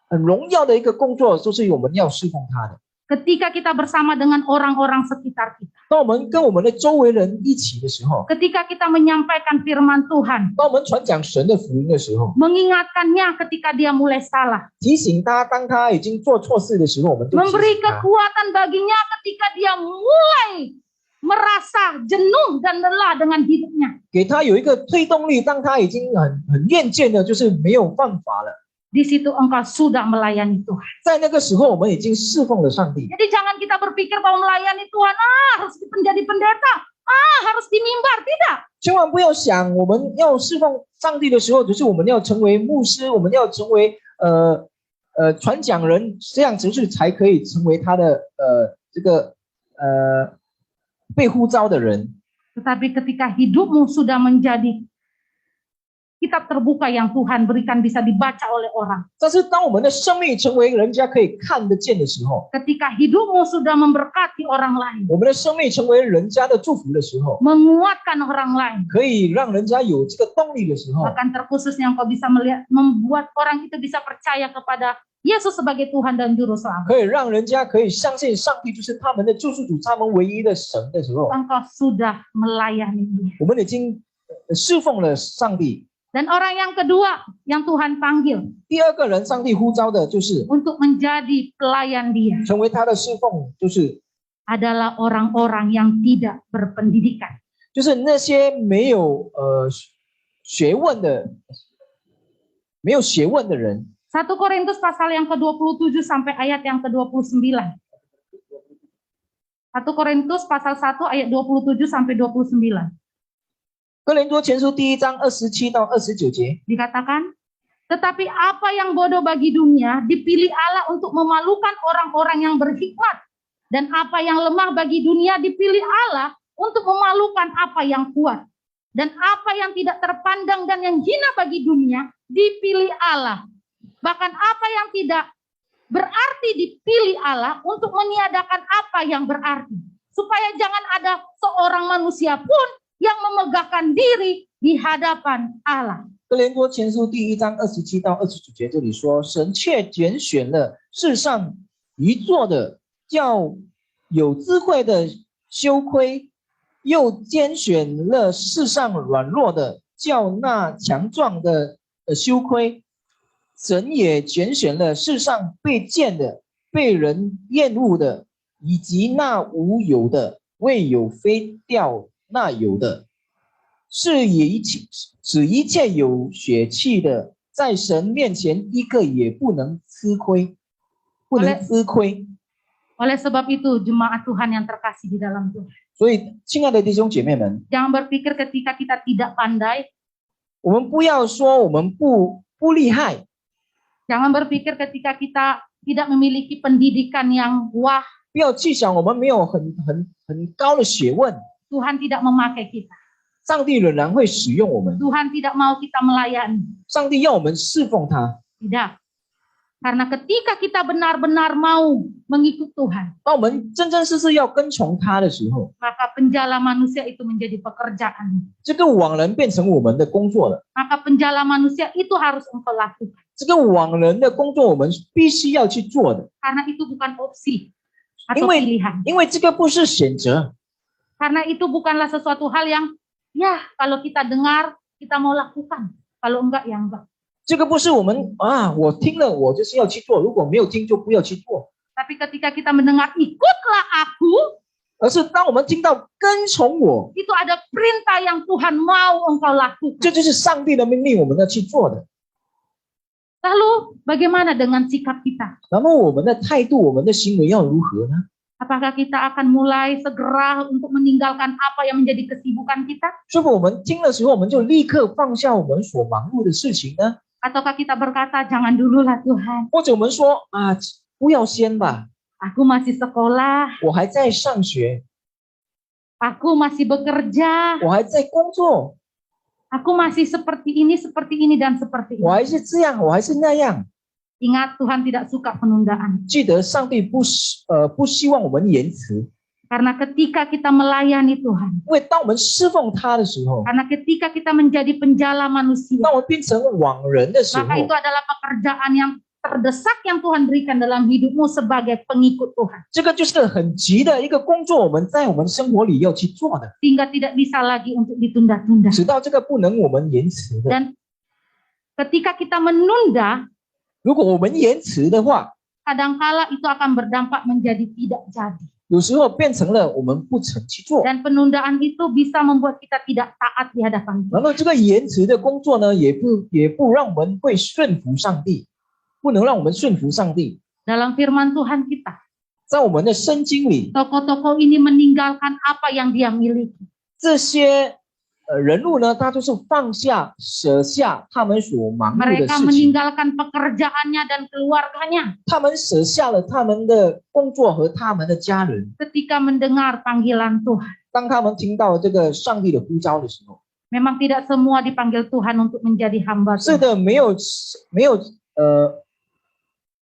荣耀的一个工作，就是我们要侍奉他的。 Ketika kita bersama dengan orang-orang sekitar kita. 当我们跟我们的周围人一起的时候， Ketika kita menyampaikan firman Tuhan. 当我们传讲神的福音的时候， Mengingatkannya ketika dia mulai salah. 提醒他，当他已经做错事的时候，我们就提 Memberi 醒他， kekuatan baginya ketika dia mulai merasa jenuh dan lelah dengan hidupnya. 给他有一个推动力。当他已经很厌倦了，就是没有办法了， Di situ engkau sudah melayani Tuhan. 在那个时候，我们已经侍奉了上帝。 Jadi jangan kita berpikir bahwa melayani Tuhan harus menjadi pendeta, harus di mimbar. Tidak. 千万不要想我们要侍奉上帝的时候，只是我们要成为牧师，我们要成为传讲人，这样就是才可以成为他的被呼召的人。 Tetapi ketika hidupmu sudah menjadi kitab terbuka yang Tuhan berikan bisa dibaca oleh orang. 但是当我们的生命成为人家可以看得见的时候， Ketika hidupmu sudah memberkati orang lain. 我们的生命成为人家的祝福的时候， Menguatkan orang lain. 可以让人家有这个动力的时候， Bahkan terkhususnya engkau bisa melihat, membuat orang itu bisa percaya kepada Yesus sebagai Tuhan dan Juru Selamat. 可以让人家可以相信上帝就是他们的救赎主，他们唯一的神的时候， Engkau sudah melayani Dia. 我们已经侍奉了上帝。 Dan orang yang kedua yang Tuhan panggil 第二个人，上帝呼召的就是 untuk menjadi pelayan Dia 成为他的侍奉，就是 adalah orang-orang yang tidak berpendidikan. 那些没有学问的人。 1 Korintus pasal yang ke-27 sampai ayat yang ke-29. 1 Korintus pasal 1 ayat 27 sampai 29. 哥林多前书第1章27到29节 Dikatakan, tetapi apa yang bodoh bagi dunia dipilih Allah untuk memalukan orang-orang yang berhikmat. Dan apa yang lemah bagi dunia dipilih Allah untuk memalukan apa yang kuat. Dan apa yang tidak terpandang dan yang hina bagi dunia dipilih Allah. Bahkan apa yang tidak berarti dipilih Allah untuk meniadakan apa yang berarti. Supaya jangan ada seorang manusia pun yang memegahkan diri di hadapan Allah. 哥林多前书第1章27到29节这里说，神却拣选了世上愚拙的，叫有智慧的羞愧；又拣选了世上软弱的，叫那强壮的羞愧。神也拣选了世上被贱的、被人厌恶的，以及那无有的，为有非掉那有的，使一切有血气的，在神面前一个也不能吃亏，不能吃亏。 Oleh sebab itu, jemaat Tuhan yang terkasih di dalam Tuhan, 所以，亲爱的弟兄姐妹们， jangan berpikir ketika kita tidak pandai, 我们不要说我们不厉害， jangan berpikir ketika kita tidak memiliki pendidikan yang wah, 不要去想我们没有很高的学问， Tuhan tidak memakai kita. 上帝仍然会使用我们， Tuhan tidak mau kita melayani. 上帝要我们侍奉他。 Tidak. Karena ketika kita benar-benar mau mengikut Tuhan, 当我们真真实实要跟从他的时候， maka penjala manusia itu menjadi pekerjaan. 这个网人变成我们的工作了。 Maka penjala manusia itu harus engkau lakukan. 这个网人的工作，我们必须要去做的， Karena itu bukan opsi 因 atau 为 pilihan. 因为这个不是选择， Karena itu bukanlah sesuatu hal yang ya kalau kita dengar kita mau lakukan, kalau enggak ya enggak. 这个不是我们我听了我就是要去做，如果没有听就不要去做， Tapi ketika kita mendengar ikutlah aku, 而是当我们听到跟从我， itu ada perintah yang Tuhan mau engkau lakukan. 这就是上帝的命令，我们要去做的。 Lalu bagaimana dengan sikap kita? 然后我们的态度，我们的行为要如何呢？ Apakah kita akan mulai segera untuk meninggalkan apa yang menjadi kesibukan kita? 是否我们听的时候，我们就立刻放下我们所忙碌的事情呢？ Ataukah kita berkata, jangan dulu lah Tuhan, 或者我们说不要先吧， aku masih sekolah, 我还在上学， aku masih bekerja, 我还在工作， aku masih seperti ini dan seperti 我 ini. 还是这样，我还是那样。 Ingat, Tuhan tidak suka penundaan. 记得上帝不希望我们延迟， Karena ketika kita melayani Tuhan, 因为当我们侍奉他的时候， karena ketika kita menjadi penjala manusia, 当我们变成网人的时候， maka itu adalah pekerjaan yang terdesak yang Tuhan berikan dalam hidupmu sebagai pengikut Tuhan. 这个就是很急的一个工作，我们在我们生活里要去做的， Sehingga tidak bisa lagi untuk ditunda-tunda. 直到这个不能我们延迟的。 Dan ketika kita menunda, 如果我们延迟的话， kadangkala itu akan berdampak menjadi tidak jadi. 有时候变成了我们不曾去做， Dan penundaan itu bisa membuat kita tidak taat di hadapan Tuhan. 然后这个延迟的工作呢，也不让我们会顺服上帝，不能让我们顺服上帝。 Dalam firman Tuhan kita, 在我们的圣经里， tokoh-tokoh ini meninggalkan apa yang dia miliki. 这些人物呢，他就是放下、舍下他们所忙碌的 Mereka 事情， meninggalkan pekerjaannya dan keluarganya 他们舍下了他们的工作和他们的家人。 ketika mendengar panggilan Tuhan. 当他们听到这个上帝的呼召的时候， Memang tidak semua dipanggil Tuhan untuk menjadi hamba 是 Tuhan. 的，没有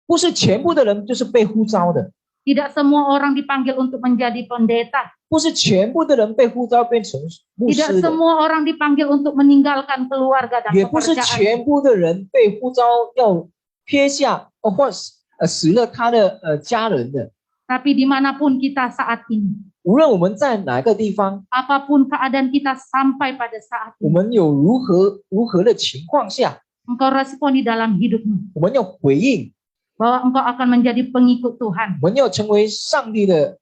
不是全部的人就是被呼召的， Tidak semua orang dipanggil untuk menjadi pendeta. 不是全部的人被呼召变成牧 Tidak 师的， semua orang dipanggil untuk meninggalkan keluarga dan 也不是 pekerjaan. 全部的人被呼召要撇下或死了他的家人的。 Tapi dimanapun kita saat ini, 无论我们在哪个地方， apapun keadaan kita sampai pada saat 我 ini, 们有如何的情况下， engkau responi dalam hidupmu 我们要回应， bahwa engkau akan menjadi pengikut Tuhan. 我们要成为上帝的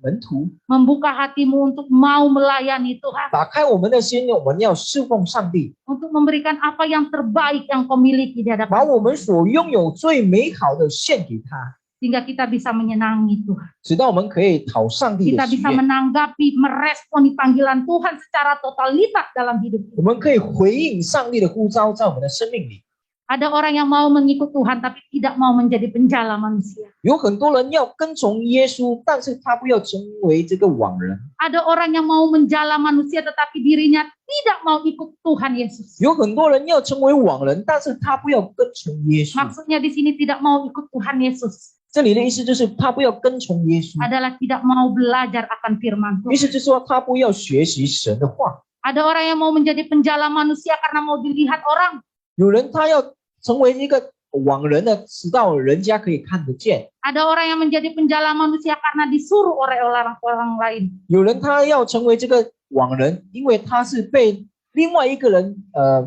门徒， Membuka hatimu untuk mau melayani Tuhan. 打开我们的心，我们要侍奉上帝， Untuk memberikan apa yang terbaik yang kau miliki di 把 hadapan 我们所拥有最美好的献给他， sehingga kita bisa menyenangi Tuhan. 直到我们可以讨上帝 Kita 的喜 bisa 悦， menanggapi, meresponi panggilan Tuhan secara totalitas dalam hidup 我 kita. 们可以回应上帝的呼召在我们的生命里。Ada orang yang mau mengikut Tuhan tapi tidak mau menjadi penjala manusia. 有很多人要跟从耶稣，但是他不要成为这个网人。 Ada orang yang mau menjala manusia tetapi dirinya tidak mau ikut Tuhan Yesus. 有很多人要成为网人，但是他不要跟从耶稣。 Maksudnya di sini tidak mau ikut Tuhan Yesus 这里的意思就是他不要跟从耶稣， adalah tidak mau belajar akan firman 意 Tuhan. 思就是说他不要学习神的话。 Ada orang yang mau menjadi penjala manusia karena mau dilihat orang. 有人他要成为一个网人呢，直到人家可以看得见。 Ada orang yang menjadi penjala manusia karena disuruh oleh orang lain. 有人他要成为这个网人，因为他是被另外一个人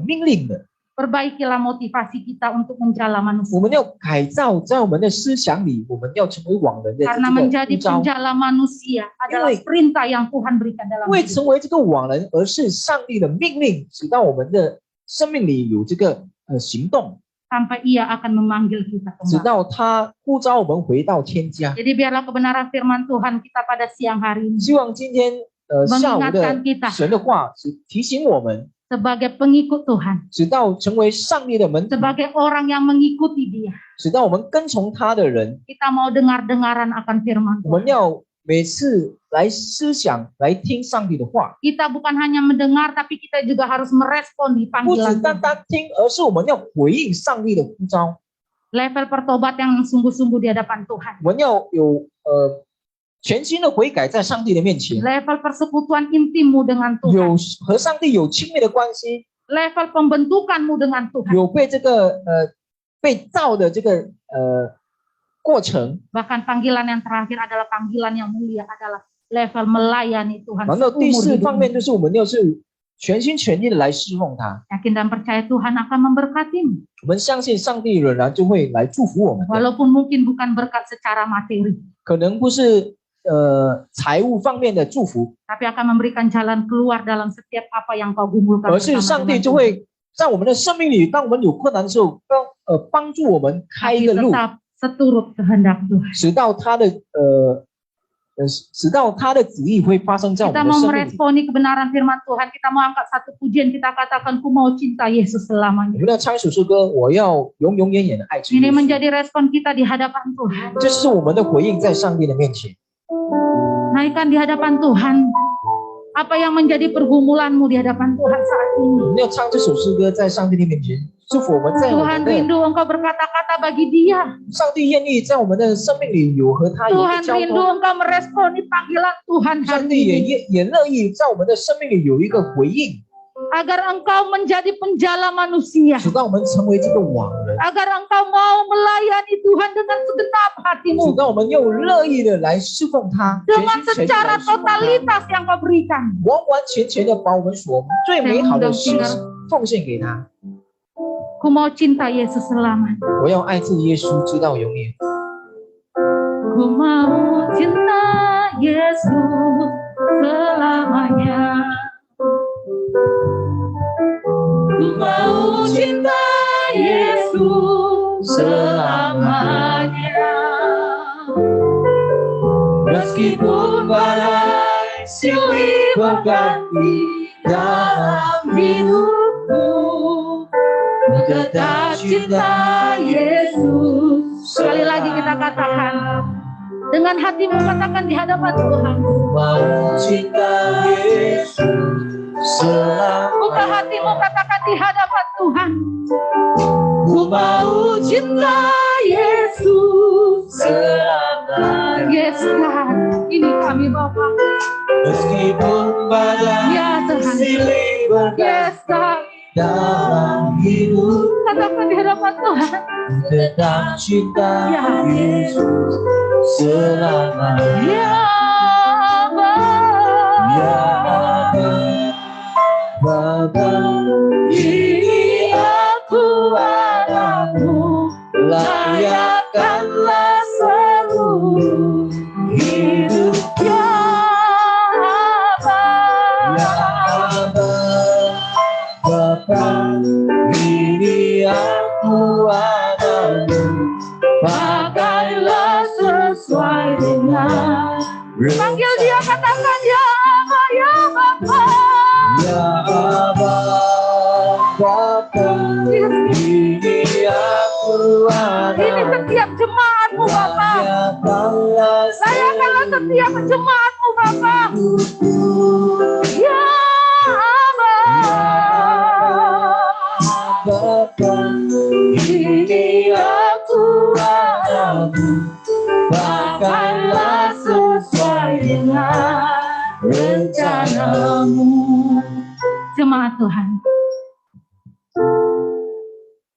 命令的。 Perbaikilah motivasi kita untuk menjala 我 manusia. 们要改造在我们的思想里，我们要成为网人的 Karena 这个 menjadi 呼召。 penjala manusia adalah因为- perintah yang Tuhan berikan dalam 因为 hidup. 成为这个网人，而是上帝的命令，使到我们的生命里有这个行动， Sampai ia akan memanggil kita 直 kembali. 到他呼召我们回到天家。 Jadi biarlah kebenaran firman Tuhan kita pada siang hari ini 希望今天下午 mengingatkan 的 kita 神的话是提醒我们， sebagai pengikut Tuhan, 直到成为上帝的门徒， sebagai orang yang mengikuti Dia. 直到我们跟从他的人， Kita mau dengar-dengaran akan firman 我们 Tuhan. 要每次来思想、来听上帝的话， Kita bukan hanya mendengar, tapi kita juga harus merespon di 不只 panggilan 单 Tuhan. 单听，而是我们要回应上帝的呼召。 Level pertobat yang sungguh-sungguh di hadapan Tuhan. 我们要有全新的悔改在上帝的面前， Level persekutuan intimmu dengan 有 Tuhan. 和上帝有亲密的关系， Level pembentukanmu dengan Tuhan. 有被这个被造的这个过程。 Bahkan panggilan yang terakhir adalah panggilan yang mulia, adalah level melayani Tuhan 然后第 seumur 四方 hidupmu. 面就是我们要是全心全意的来侍奉他， Yakin dan percaya Tuhan akan memberkatimu. 我们相信上帝仍然就会来祝福我们的。 Walaupun mungkin bukan berkat secara materi, 可能不是财务方面的祝福， tapi akan memberikan jalan keluar dalam setiap apa yang kau gumulkan 而是 bersama 上帝 dengan 就 Tuhan. 会在我们的生命里，当我们有困难的时候，帮助我们开一 Tapi 个路， tetap seturut kehendak Tuhan. 使到他的旨意会发生在我 Kita 们的 mau 生命里。 meresponi kebenaran firman Tuhan. Kita mau angkat satu pujian. Kita katakan, ku mau cinta Yesus 我 selamanya. 们要唱一首诗歌，我要永永远远的爱主耶 Ini 稣。 menjadi respon kita di hadapan Tuhan. 这是我们的回应在上帝的面前。 Naikkan di hadapan Tuhan. Apa yang menjadi pergumulanmu di hadapan Tuhan saat 我 ini. 们要唱这首诗歌，在上帝的面前祝福我们，在我 Tuhan 们的 rindu engkau berkata-kata bagi Dia. 上帝愿意在我们的生命里有和他有一个 Tuhan 交 rindu 通， engkau meresponi panggilan Tuhan 上 hari 帝 ini. 也乐意在我们的生命里有一个回应， Agar engkau menjadi penjala manusia. 使到我们成为这个网人， Agar engkau mau melayani Tuhan dengan segenap 使 hatimu. 到我们又乐意的来侍奉他，全 Dengan 心全意地 secara 来侍奉他， totalitas yang kau berikan. 完完全全的把我们所最美好的事奉献给他。 Ku mau cinta Yesus selamanya. 我要爱这耶稣直到永远， Ku mau cinta Yesus selamanya. Ku mau cinta Yesus selamanya. meskipun badai silih berganti dalam hidupku, ku tetap cinta Yesus. Sekali lagi kita katakan, dengan hatimu katakan di hadapan Tuhan. mau cinta Yesus selama. Buka hatimu katakan di hadapan Tuhan. Ku mau cinta Yesus selamanya. Yes God, ini kami Bapa. Meskipun badai Ya Tuhan. silih berganti Yes God, dalam hidup, katakan di hadapan Tuhan. tetap cinta Ya. Yesus selamanya. Ya Bapa, Ya Bapa, Bapa, ini aku anakmu, layakkanlah seluruh hidup. Ya Bapa, Ya Bapa, Bapa, ini aku anakmu, pakailah sesuai dengan. Panggil dia, katakan ya Bapa, ya Bapa. Ya Bapa, Bapa, ini Ini setiap jemaatmu Bapa. Layakanlah setiap jemaatmu Bapa. Ya Aba, ini aku harapmu, pakailah sesuai dengan rencanamu. Jemaat Tuhan,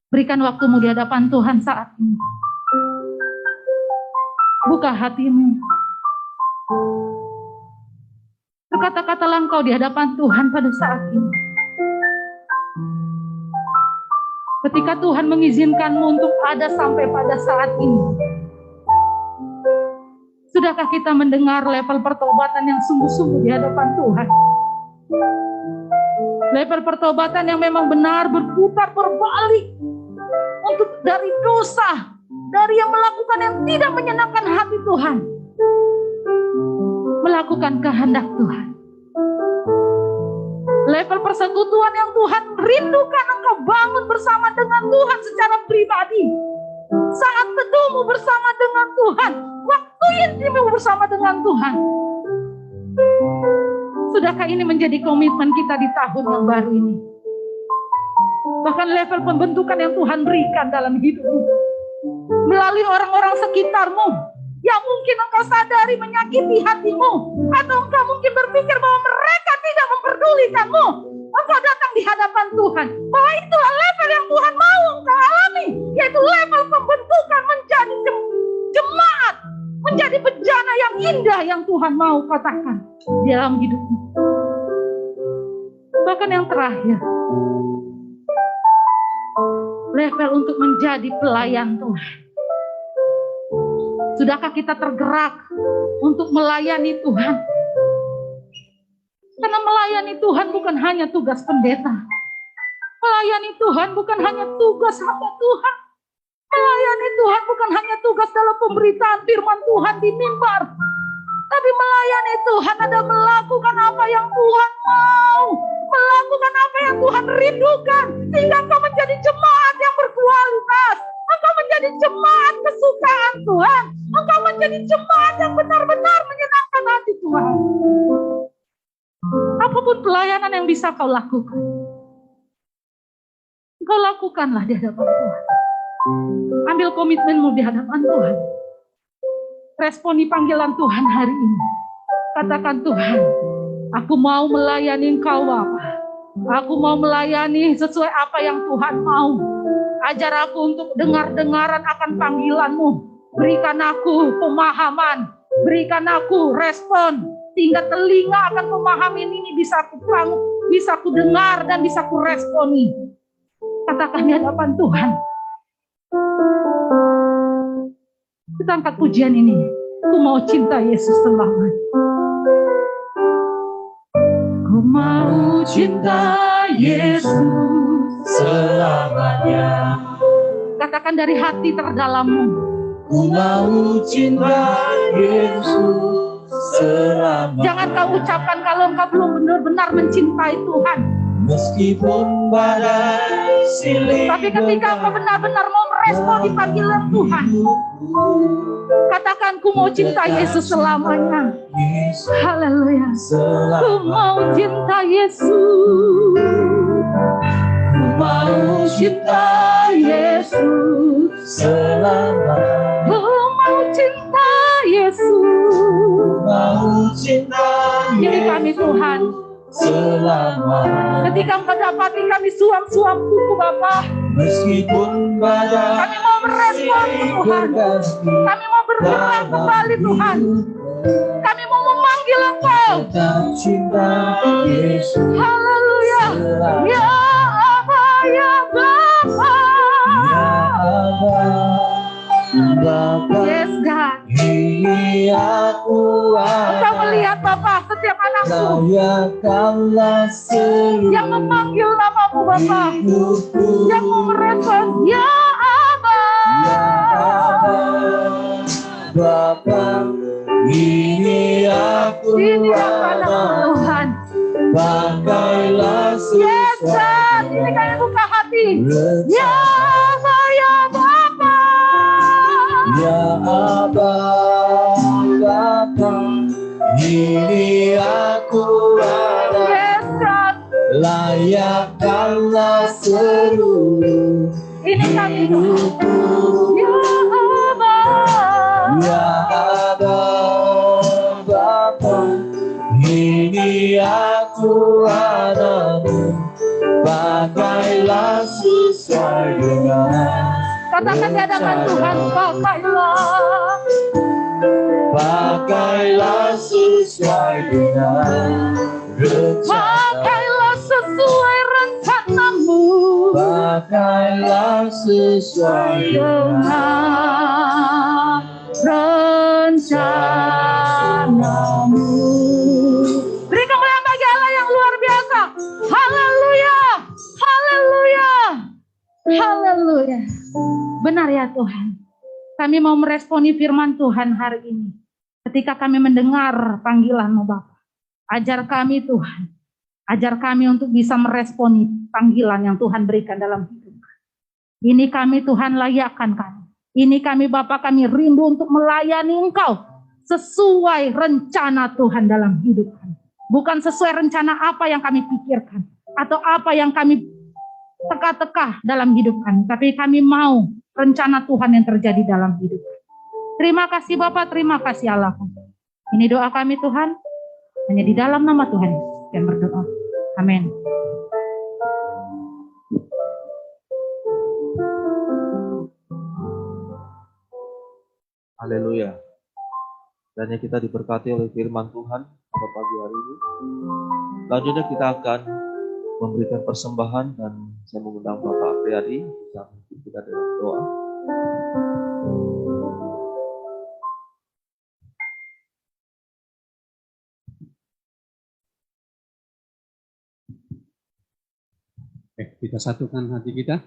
berikan waktumu di hadapan Tuhan saat ini. Buka hatimu. Berkata-katalah engkau di hadapan Tuhan pada saat ini. Ketika Tuhan mengizinkanmu untuk ada sampai pada saat ini, sudahkah kita mendengar level pertobatan yang sungguh-sungguh di hadapan Tuhan? Level pertobatan yang memang benar berputar berbalik untuk dari dosa, dari yang melakukan yang tidak menyenangkan hati Tuhan, melakukan kehendak Tuhan. Level persekutuan yang Tuhan rindukan engkau bangun bersama dengan Tuhan secara pribadi. Saat teduhmu bersama dengan Tuhan, waktu intimmu bersama dengan Tuhan. Sudahkah ini menjadi komitmen kita di tahun yang baru ini? Bahkan level pembentukan yang Tuhan berikan dalam hidupmu, melalui orang-orang sekitarmu, yang mungkin engkau sadari menyakiti hatimu, atau engkau mungkin berpikir bahwa mereka tidak memperdulikanmu. Engkau datang di hadapan Tuhan, bahwa itulah level yang Tuhan mau engkau alami, yaitu level pembentukan menjadi jemaat, menjadi bejana yang indah yang Tuhan mau katakan di dalam hidupmu. Bahkan yang terakhir, level untuk menjadi pelayan Tuhan. Sudahkah kita tergerak untuk melayani Tuhan? Karena melayani Tuhan bukan hanya tugas pendeta. Melayani Tuhan bukan hanya tugas hamba Tuhan. Melayani Tuhan bukan hanya tugas dalam pemberitaan firman Tuhan di mimbar. Tapi melayani Tuhan ada melakukan apa yang Tuhan mau. Melakukan apa yang Tuhan rindukan. Sehingga engkau menjadi jemaat yang berkualitas. Engkau menjadi jemaat kesukaan Tuhan. Engkau menjadi jemaat yang benar-benar menyenangkan hati Tuhan. Apapun pelayanan yang bisa kau lakukan, kau lakukanlah di hadapan Tuhan. Ambil komitmenmu di hadapan Tuhan. Responi panggilan Tuhan hari ini. Katakan, Tuhan, aku mau melayani Engkau Bapa. Aku mau melayani sesuai apa yang Tuhan mau. Ajar aku untuk dengar-dengaran akan panggilan-Mu. Berikan aku pemahaman. Berikan aku respon. Sehingga telinga akan memahami ini bisa aku dengar dan bisa aku responi. Katakan di hadapan Tuhan. Kita angkat pujian ini. Aku mau cinta Yesus selamanya. Aku mau cinta Yesus selamanya. Katakan dari hati terdalammu. Aku mau cinta Yesus selamanya. Jangan kau ucapkan kalau engkau belum benar-benar mencintai Tuhan. Meskipun badai silih. Tapi ketika engkau benar-benar mau merespon di panggilan Tuhan, katakan, ku mau cinta Yesus selamanya. Haleluya. Ku mau cinta Yesus. Ku mau cinta Yesus selamanya. Ku mau cinta Yesus. Mau cinta ini kami Tuhan selamanya. Ketika engkau dapati kami suam-suam kuku Bapa, meskipun badai, kami mau merespon Tuhan. Kami mau bergerak kembali Tuhan. Kami mau memanggil Engkau. Cinta Yesus. Haleluya. Ya Aba, ya Bapa. Ya Aba. Yes God. Ini aku. Engkau melihat Bapa setiap anakku yang memanggil namamu Bapa, yang mau merespon ya Aba. Bapa, ini aku anak Tuhan. Pakailah sesuai. Yes, ini kami buka hati. Ya Aba, ya Bapa. Ya Aba Bapa, ini aku ada, layakkanlah seluruh hidupku. Ya Aba Bapa, ini aku anakmu, pakailah sesuai dengan. Katakan di hadapan Tuhan, pakailah sesuai dengan rencana. Pakailah sesuai rencanamu. Pakailah sesuai dengan rencanamu. Beri kemuliaan bagi Allah yang luar biasa. Haleluya, haleluya, haleluya. Benar ya Tuhan. Kami mau meresponi firman Tuhan hari ini. Ketika kami mendengar panggilan-Mu Bapa. Ajar kami Tuhan. Ajar kami untuk bisa meresponi panggilan yang Tuhan berikan dalam hidup kami. Ini kami Tuhan layakkan kami. Ini kami Bapa, kami rindu untuk melayani Engkau. Sesuai rencana Tuhan dalam hidup kami. Bukan sesuai rencana apa yang kami pikirkan. Atau apa yang kami teka-teka dalam hidup kami. Tapi kami mau rencana Tuhan yang terjadi dalam hidup kami. Terima kasih Bapak, terima kasih Allah. Ini doa kami Tuhan. Hanya di dalam nama Tuhan yang berdoa. Amin. Haleluya. Dan kita diberkati oleh firman Tuhan pada pagi hari ini. Selanjutnya kita akan memberikan persembahan dan saya mengundang Bapak Priyadi bisa memimpin kita dalam doa. Kita satukan hati kita.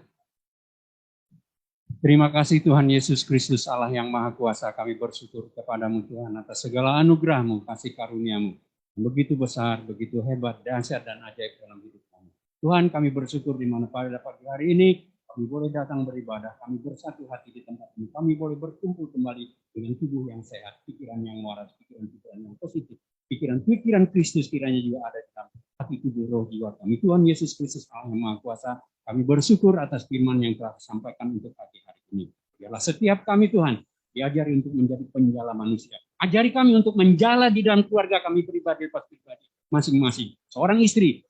Terima kasih Tuhan Yesus Kristus Allah yang Maha Kuasa. Kami bersyukur kepadamu Tuhan atas segala anugerah-Mu, kasih karunia-Mu. Begitu besar, begitu hebat, dahsyat dan ajaib dalam hidup kami. Tuhan, kami bersyukur di mana pada pagi hari ini kami boleh datang beribadah, kami bersatu hati di tempat ini. Kami boleh berkumpul kembali dengan tubuh yang sehat, pikiran yang waras, pikiran-pikiran yang positif. Pikiran-pikiran Kristus kiranya juga ada di dalam hati, tubuh, roh, jiwa kami. Tuhan Yesus Kristus Allah yang Maha Kuasa, kami bersyukur atas firman yang telah disampaikan untuk pagi hari ini. Biarlah setiap kami Tuhan diajari untuk menjadi penjala manusia. Ajari kami untuk menjala di dalam keluarga kami pribadi masing-masing. Seorang istri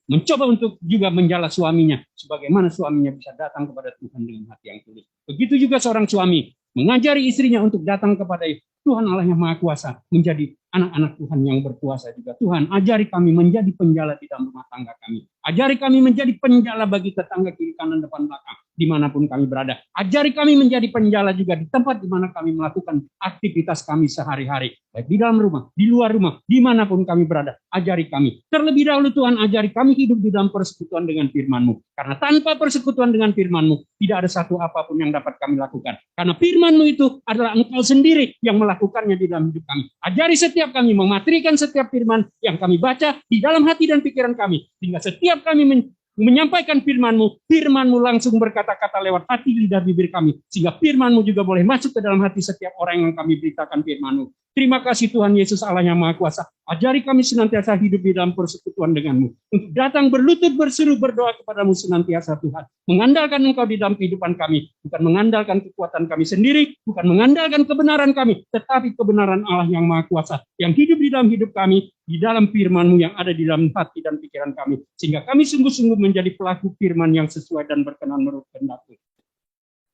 mencoba untuk juga menjala suaminya, sebagaimana suaminya bisa datang kepada Tuhan dengan hati yang tulus. Begitu juga seorang suami mengajari istrinya untuk datang kepada Tuhan Allah yang Maha Kuasa, menjadi anak-anak Tuhan yang berkuasa juga. Tuhan, ajari kami menjadi penjala di dalam rumah tangga kami. Ajari kami menjadi penjala bagi tetangga kiri kanan depan belakang, dimanapun kami berada. Ajari kami menjadi penjala juga di tempat di mana kami melakukan aktivitas kami sehari-hari, baik di dalam rumah, di luar rumah, dimanapun kami berada. Ajari kami. Terlebih dahulu Tuhan, ajari kami hidup di dalam persekutuan dengan firman-Mu. Karena tanpa persekutuan dengan firman-Mu, tidak ada satu apapun yang dapat kami lakukan. Karena firman-Mu itu adalah Engkau sendiri yang melakukannya di dalam hidup kami. Ajari setiap kami mematrikan setiap firman yang kami baca di dalam hati dan pikiran kami. Sehingga setiap kami menyampaikan firman-Mu, firman-Mu langsung berkata-kata lewat hati lidah bibir kami, sehingga firman-Mu juga boleh masuk ke dalam hati setiap orang yang kami beritakan firman-Mu. Terima kasih Tuhan Yesus Allah yang Maha Kuasa. Ajari kami senantiasa hidup di dalam persekutuan dengan-Mu, untuk datang berlutut berseru berdoa kepadamu senantiasa Tuhan. Mengandalkan Engkau di dalam kehidupan kami, bukan mengandalkan kekuatan kami sendiri, bukan mengandalkan kebenaran kami, tetapi kebenaran Allah yang Maha Kuasa, yang hidup di dalam hidup kami, di dalam firman-Mu yang ada di dalam hati dan pikiran kami, sehingga kami sungguh-sungguh menjadi pelaku firman yang sesuai dan berkenan menurut kehendak-Mu.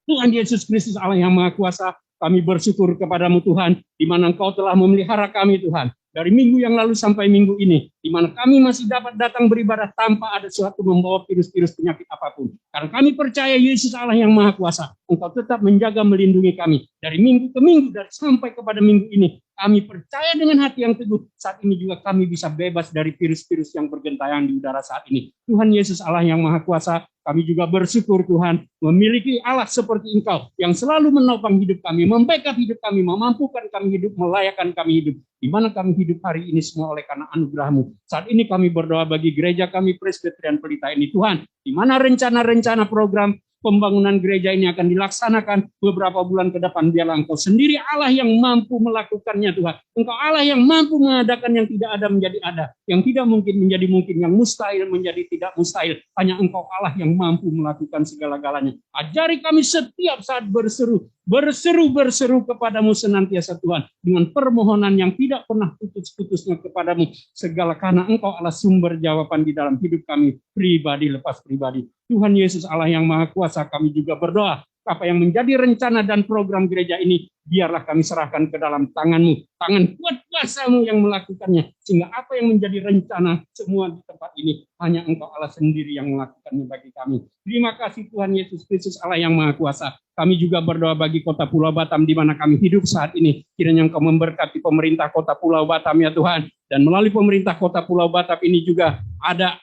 Tuhan Yesus Kristus Allah yang Maha Kuasa, kami bersyukur kepadamu Tuhan, di mana Engkau telah memelihara kami Tuhan, dari minggu yang lalu sampai minggu ini, di mana kami masih dapat datang beribadah tanpa ada suatu membawa virus-virus penyakit apapun. Karena kami percaya Yesus Allah yang Maha Kuasa, Engkau tetap menjaga melindungi kami dari minggu ke minggu, dari sampai kepada minggu ini. Kami percaya dengan hati yang teguh, saat ini juga kami bisa bebas dari virus-virus yang bergentayangan di udara saat ini. Tuhan Yesus Allah yang Maha Kuasa, kami juga bersyukur Tuhan, memiliki Allah seperti Engkau, yang selalu menopang hidup kami, membackup hidup kami, memampukan kami hidup, melayakkan kami hidup. Di mana kami hidup hari ini semua oleh karena anugerah-Mu. Saat ini kami berdoa bagi gereja kami Presbyterian Pelita ini Tuhan, di mana rencana-rencana program pembangunan gereja ini akan dilaksanakan beberapa bulan ke depan. Biarlah Engkau sendiri Allah yang mampu melakukannya Tuhan. Engkau Allah yang mampu mengadakan yang tidak ada menjadi ada, yang tidak mungkin menjadi mungkin, yang mustahil menjadi tidak mustahil. Hanya Engkau Allah yang mampu melakukan segala-galanya. Ajari kami setiap saat berseru kepadamu senantiasa Tuhan, dengan permohonan yang tidak pernah putus-putusnya kepadamu segala, karena Engkau Allah sumber jawaban di dalam hidup kami pribadi lepas pribadi. Tuhan Yesus Allah yang Maha Kuasa, kami juga berdoa apa yang menjadi rencana dan program gereja ini, biarlah kami serahkan ke dalam tangan-Mu, tangan kuat kuasa-Mu yang melakukannya, sehingga apa yang menjadi rencana semua di tempat ini, hanya Engkau Allah sendiri yang melakukannya bagi kami. Terima kasih Tuhan Yesus Kristus Allah yang Maha Kuasa. Kami juga berdoa bagi kota Pulau Batam di mana kami hidup saat ini. Kiranya Engkau memberkati pemerintah kota Pulau Batam ya Tuhan. Dan melalui pemerintah kota Pulau Batam ini juga ada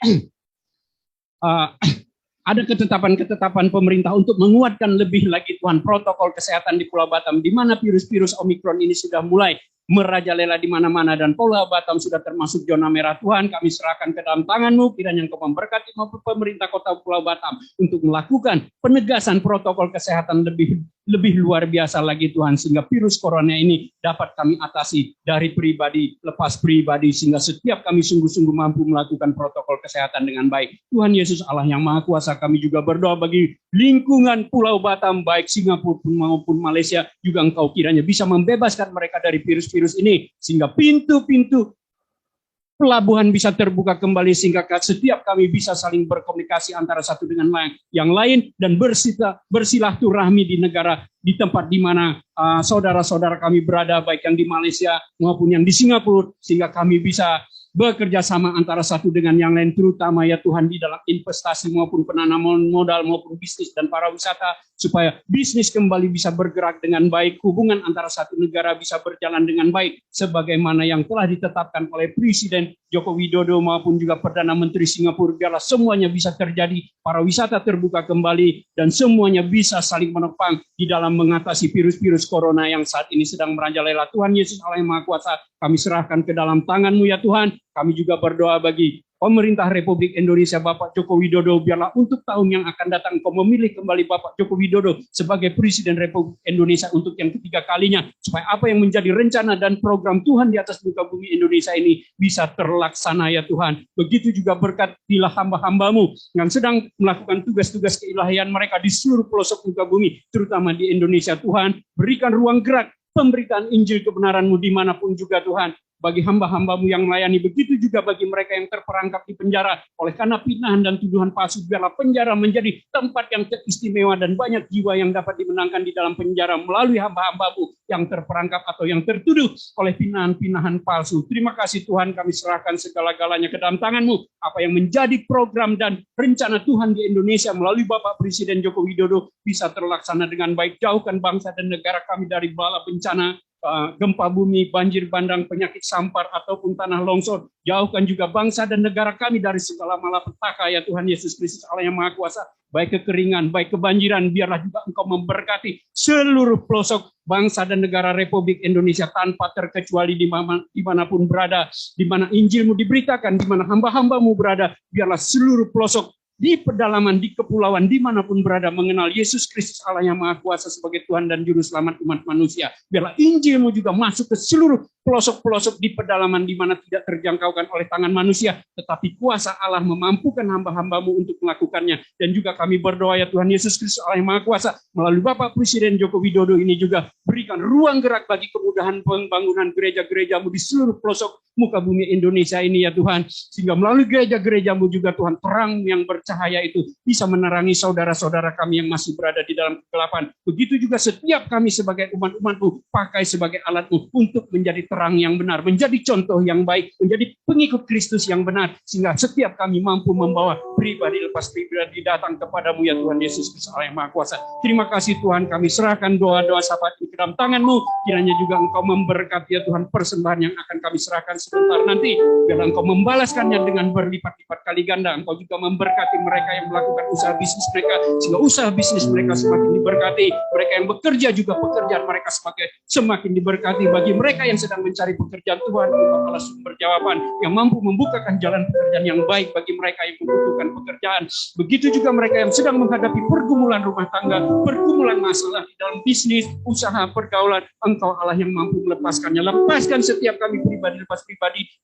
ada ketetapan-ketetapan pemerintah untuk menguatkan lebih lagi Tuhan protokol kesehatan di Pulau Batam, di mana virus-virus Omikron ini sudah mulai merajalela di mana-mana, dan Pulau Batam sudah termasuk zona merah. Tuhan, kami serahkan ke dalam tangan-Mu, kiranya Engkau memberkati maupun pemerintah kota Pulau Batam untuk melakukan penegasan protokol kesehatan lebih luar biasa lagi Tuhan, sehingga virus corona ini dapat kami atasi dari pribadi lepas pribadi, sehingga setiap kami sungguh-sungguh mampu melakukan protokol kesehatan dengan baik. Tuhan Yesus Allah yang Maha Kuasa, kami juga berdoa bagi lingkungan Pulau Batam, baik Singapura maupun Malaysia, juga Engkau kiranya bisa membebaskan mereka dari virus-virus ini, sehingga pintu-pintu pelabuhan bisa terbuka kembali, sehingga setiap kami bisa saling berkomunikasi antara satu dengan yang lain, dan bersilaturahmi di negara, di tempat di mana saudara-saudara kami berada, baik yang di Malaysia maupun yang di Singapura, sehingga kami bisa bekerja sama antara satu dengan yang lain, terutama ya Tuhan di dalam investasi maupun penanaman modal maupun bisnis dan para wisata, supaya bisnis kembali bisa bergerak dengan baik, hubungan antara satu negara bisa berjalan dengan baik, sebagaimana yang telah ditetapkan oleh Presiden Joko Widodo maupun juga Perdana Menteri Singapura. Biarlah semuanya bisa terjadi, para wisata terbuka kembali, dan semuanya bisa saling menopang di dalam mengatasi virus-virus corona yang saat ini sedang merajalela. Tuhan Yesus Allah yang Maha Kuasa, kami serahkan ke dalam tangan-Mu ya Tuhan. Kami juga berdoa bagi pemerintah Republik Indonesia Bapak Joko Widodo, biarlah untuk tahun yang akan datang Engkau memilih kembali Bapak Joko Widodo sebagai Presiden Republik Indonesia untuk yang ketiga kalinya, supaya apa yang menjadi rencana dan program Tuhan di atas muka bumi Indonesia ini bisa terlaksana ya Tuhan. Begitu juga berkatilah hamba-hamba-Mu yang sedang melakukan tugas-tugas keilahian mereka di seluruh pelosok muka bumi, terutama di Indonesia Tuhan. Berikan ruang gerak pemberitaan Injil kebenaran-Mu dimanapun juga Tuhan, bagi hamba-hamba-Mu yang melayani. Begitu juga bagi mereka yang terperangkap di penjara oleh karena pinahan dan tuduhan palsu. Biarlah penjara menjadi tempat yang teristimewa, dan banyak jiwa yang dapat dimenangkan di dalam penjara melalui hamba-hamba-Mu yang terperangkap atau yang tertuduh oleh pinahan-pinahan palsu. Terima kasih Tuhan, kami serahkan segala-galanya ke dalam tangan-Mu. Apa yang menjadi program dan rencana Tuhan di Indonesia melalui Bapak Presiden Joko Widodo bisa terlaksana dengan baik. Jauhkan bangsa dan negara kami dari bala bencana, gempa bumi, banjir bandang, penyakit sampar, ataupun tanah longsor. Jauhkan juga bangsa dan negara kami dari segala malapetaka ya Tuhan Yesus Kristus Allah yang Maha Kuasa. Baik kekeringan, baik kebanjiran, biarlah juga Engkau memberkati seluruh pelosok bangsa dan negara Republik Indonesia tanpa terkecuali dimanapun berada, di mana Injil-Mu diberitakan, di mana hamba-hamba-Mu berada. Biarlah seluruh pelosok di pedalaman, di kepulauan, dimanapun berada, mengenal Yesus Kristus Allah yang Maha Kuasa sebagai Tuhan dan Juru Selamat umat manusia. Biarlah Injil-Mu juga masuk ke seluruh pelosok-pelosok di pedalaman di mana tidak terjangkaukan oleh tangan manusia, tetapi kuasa Allah memampukan hamba-hamba-Mu untuk melakukannya. Dan juga kami berdoa ya Tuhan Yesus Kristus Allah yang Maha Kuasa, melalui Bapak Presiden Joko Widodo ini juga berikan ruang gerak bagi kemudahan pembangunan gereja-gereja-Mu di seluruh pelosok muka bumi Indonesia ini ya Tuhan, sehingga melalui gereja-gereja-Mu juga Tuhan, terang yang bercahaya itu bisa menerangi saudara-saudara kami yang masih berada di dalam kegelapan. Begitu juga setiap kami sebagai umat-umat-Mu pakai sebagai alat-Mu untuk menjadi terang yang benar, menjadi contoh yang baik, menjadi pengikut Kristus yang benar, sehingga setiap kami mampu membawa pribadi lepas pribadi datang kepadamu ya Tuhan Yesus Kristus Allah yang Maha Kuasa. Terima kasih Tuhan, kami serahkan doa-doa sahabat di dalam tangan-Mu. Kiranya juga Engkau memberkati ya Tuhan persembahan yang akan kami serahkan sebentar nanti. Biarlah Engkau membalaskannya dengan berlipat-lipat kali ganda. Engkau juga memberkati mereka yang melakukan usaha bisnis mereka, sehingga usaha bisnis mereka semakin diberkati. Mereka yang bekerja juga pekerjaan mereka semakin diberkati. Bagi mereka yang sedang mencari pekerjaan, Tuhan Engkau Allah sumber jawaban yang mampu membukakan jalan pekerjaan yang baik bagi mereka yang membutuhkan pekerjaan. Begitu juga mereka yang sedang menghadapi pergumulan rumah tangga, pergumulan masalah di dalam bisnis, usaha, pergaulan. Engkau Allah yang mampu melepaskannya. Lepaskan setiap kami pribadi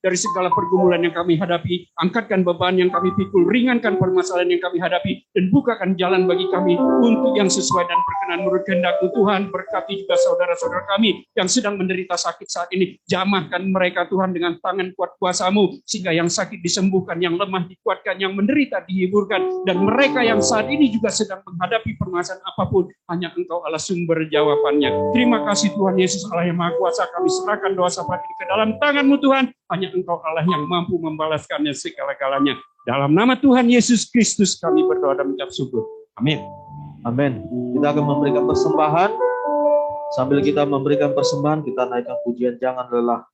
dari segala pergumulan yang kami hadapi. Angkatkan beban yang kami pikul, ringankan permasalahan yang kami hadapi, dan bukakan jalan bagi kami untuk yang sesuai dan berkenan menurut kehendak-Mu. Tuhan, berkati juga saudara-saudara kami yang sedang menderita sakit saat ini. Jamahkan mereka Tuhan dengan tangan kuat kuasa-Mu, sehingga yang sakit disembuhkan, yang lemah dikuatkan, yang menderita dihiburkan, dan mereka yang saat ini juga sedang menghadapi permasalahan apapun, hanya Engkau Allah sumber jawabannya. Terima kasih Tuhan Yesus Allah yang Maha Kuasa. Kami serahkan doa sahabat ini ke dalam tangan-Mu Tuhan. Hanya Engkau Allah yang mampu membalaskannya segala-galanya. Dalam nama Tuhan Yesus Kristus kami berdoa dan mengucap syukur. Amin. Amin. Kita akan memberikan persembahan. Sambil kita memberikan persembahan, kita naikkan pujian Jangan Lelah.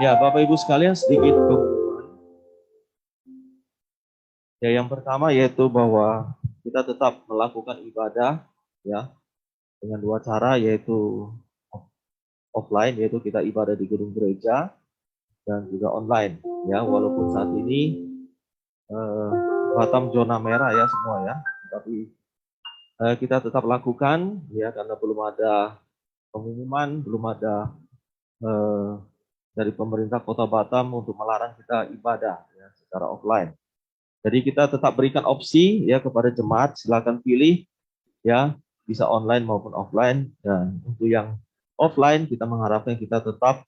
Ya, Bapak Ibu sekalian, sedikit pengumuman. Ya, yang pertama yaitu bahwa kita tetap melakukan ibadah ya dengan dua cara, yaitu offline, yaitu kita ibadah di gedung gereja, dan juga online ya. Walaupun saat ini Batam zona merah ya semua ya, tapi kita tetap lakukan ya karena belum ada pengumuman, belum ada dari pemerintah Kota Batam untuk melarang kita ibadah ya, secara offline. Jadi kita tetap berikan opsi ya kepada jemaat, silakan pilih ya, bisa online maupun offline. Dan untuk yang offline kita mengharapkan kita tetap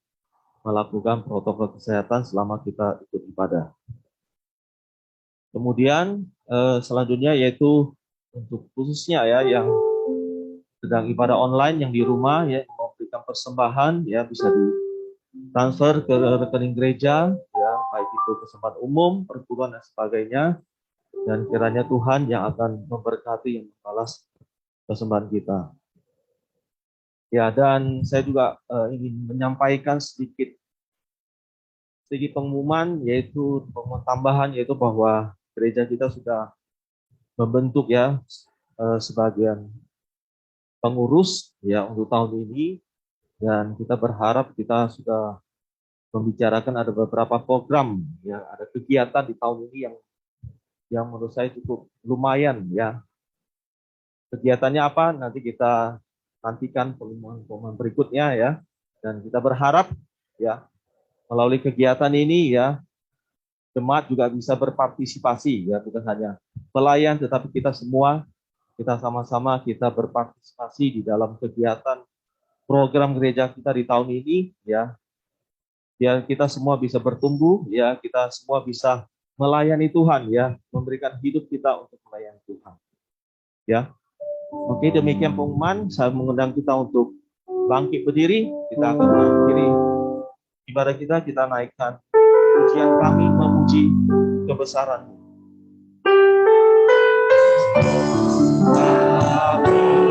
melakukan protokol kesehatan selama kita ikut ibadah. Kemudian selanjutnya yaitu untuk khususnya ya yang sedang ibadah online, yang di rumah ya memberikan persembahan ya, bisa ditransfer ke rekening gereja ya, baik itu persembahan umum, perpuluhan dan sebagainya, dan kiranya Tuhan yang akan memberkati, yang membalas persembahan kita. Ya, dan saya juga ingin menyampaikan sedikit pengumuman, yaitu pengumuman tambahan, yaitu bahwa gereja kita sudah membentuk ya sebagian pengurus ya untuk tahun ini, dan kita berharap kita sudah membicarakan ada beberapa program ya, ada kegiatan di tahun ini yang menurut saya cukup lumayan ya. Kegiatannya apa? Nanti kita nantikan pengumuman berikutnya ya, dan kita berharap ya melalui kegiatan ini ya jemaat juga bisa berpartisipasi ya, bukan hanya pelayan tetapi kita semua, kita sama-sama kita berpartisipasi di dalam kegiatan program gereja kita di tahun ini ya, biar kita semua bisa bertumbuh ya, kita semua bisa melayani Tuhan ya, memberikan hidup kita untuk melayani Tuhan ya. Oke, demikian pengumuman. Saya mengundang kita untuk bangkit berdiri. Kita akan mengakhiri ibadah kita naikkan pujian kami memuji kebesaran-Mu. Amin.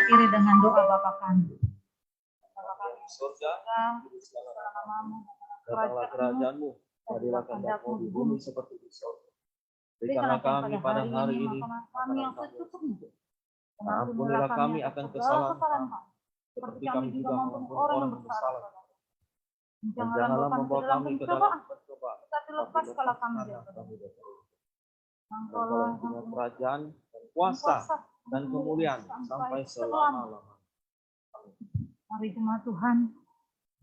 akhiri dengan doa Bapa kami. Surga, datanglah kerajaanmu, jadilah kehendakmu di bumi seperti di surga. Berikanlah kami pada hari ini kami yang secukupnya. ampunilah kami akan kesalahan kami, seperti kami juga mengampuni orang yang bersalah. Dan janganlah membawa kami ke dalam pencobaan, Tapi lepas kalau kami Engkau yang punya kerajaan, dan kuasa, dan kemuliaan sampai selama-lamanya. Mari jemaat Tuhan,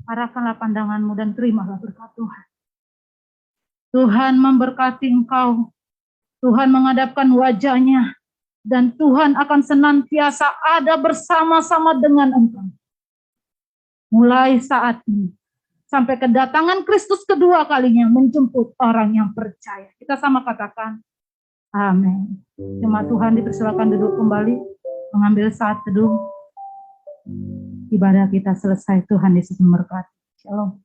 arahkanlah pandanganmu dan terimalah berkat Tuhan. Tuhan memberkati engkau, Tuhan menghadapkan wajahnya, dan Tuhan akan senantiasa ada bersama-sama dengan engkau. Mulai saat ini, sampai kedatangan Kristus kedua kalinya menjemput orang yang percaya. Kita sama katakan, amin. Jemaat Tuhan dipersilakan duduk kembali, mengambil saat teduh. Ibadah kita selesai, Tuhan Yesus memberkati. Shalom.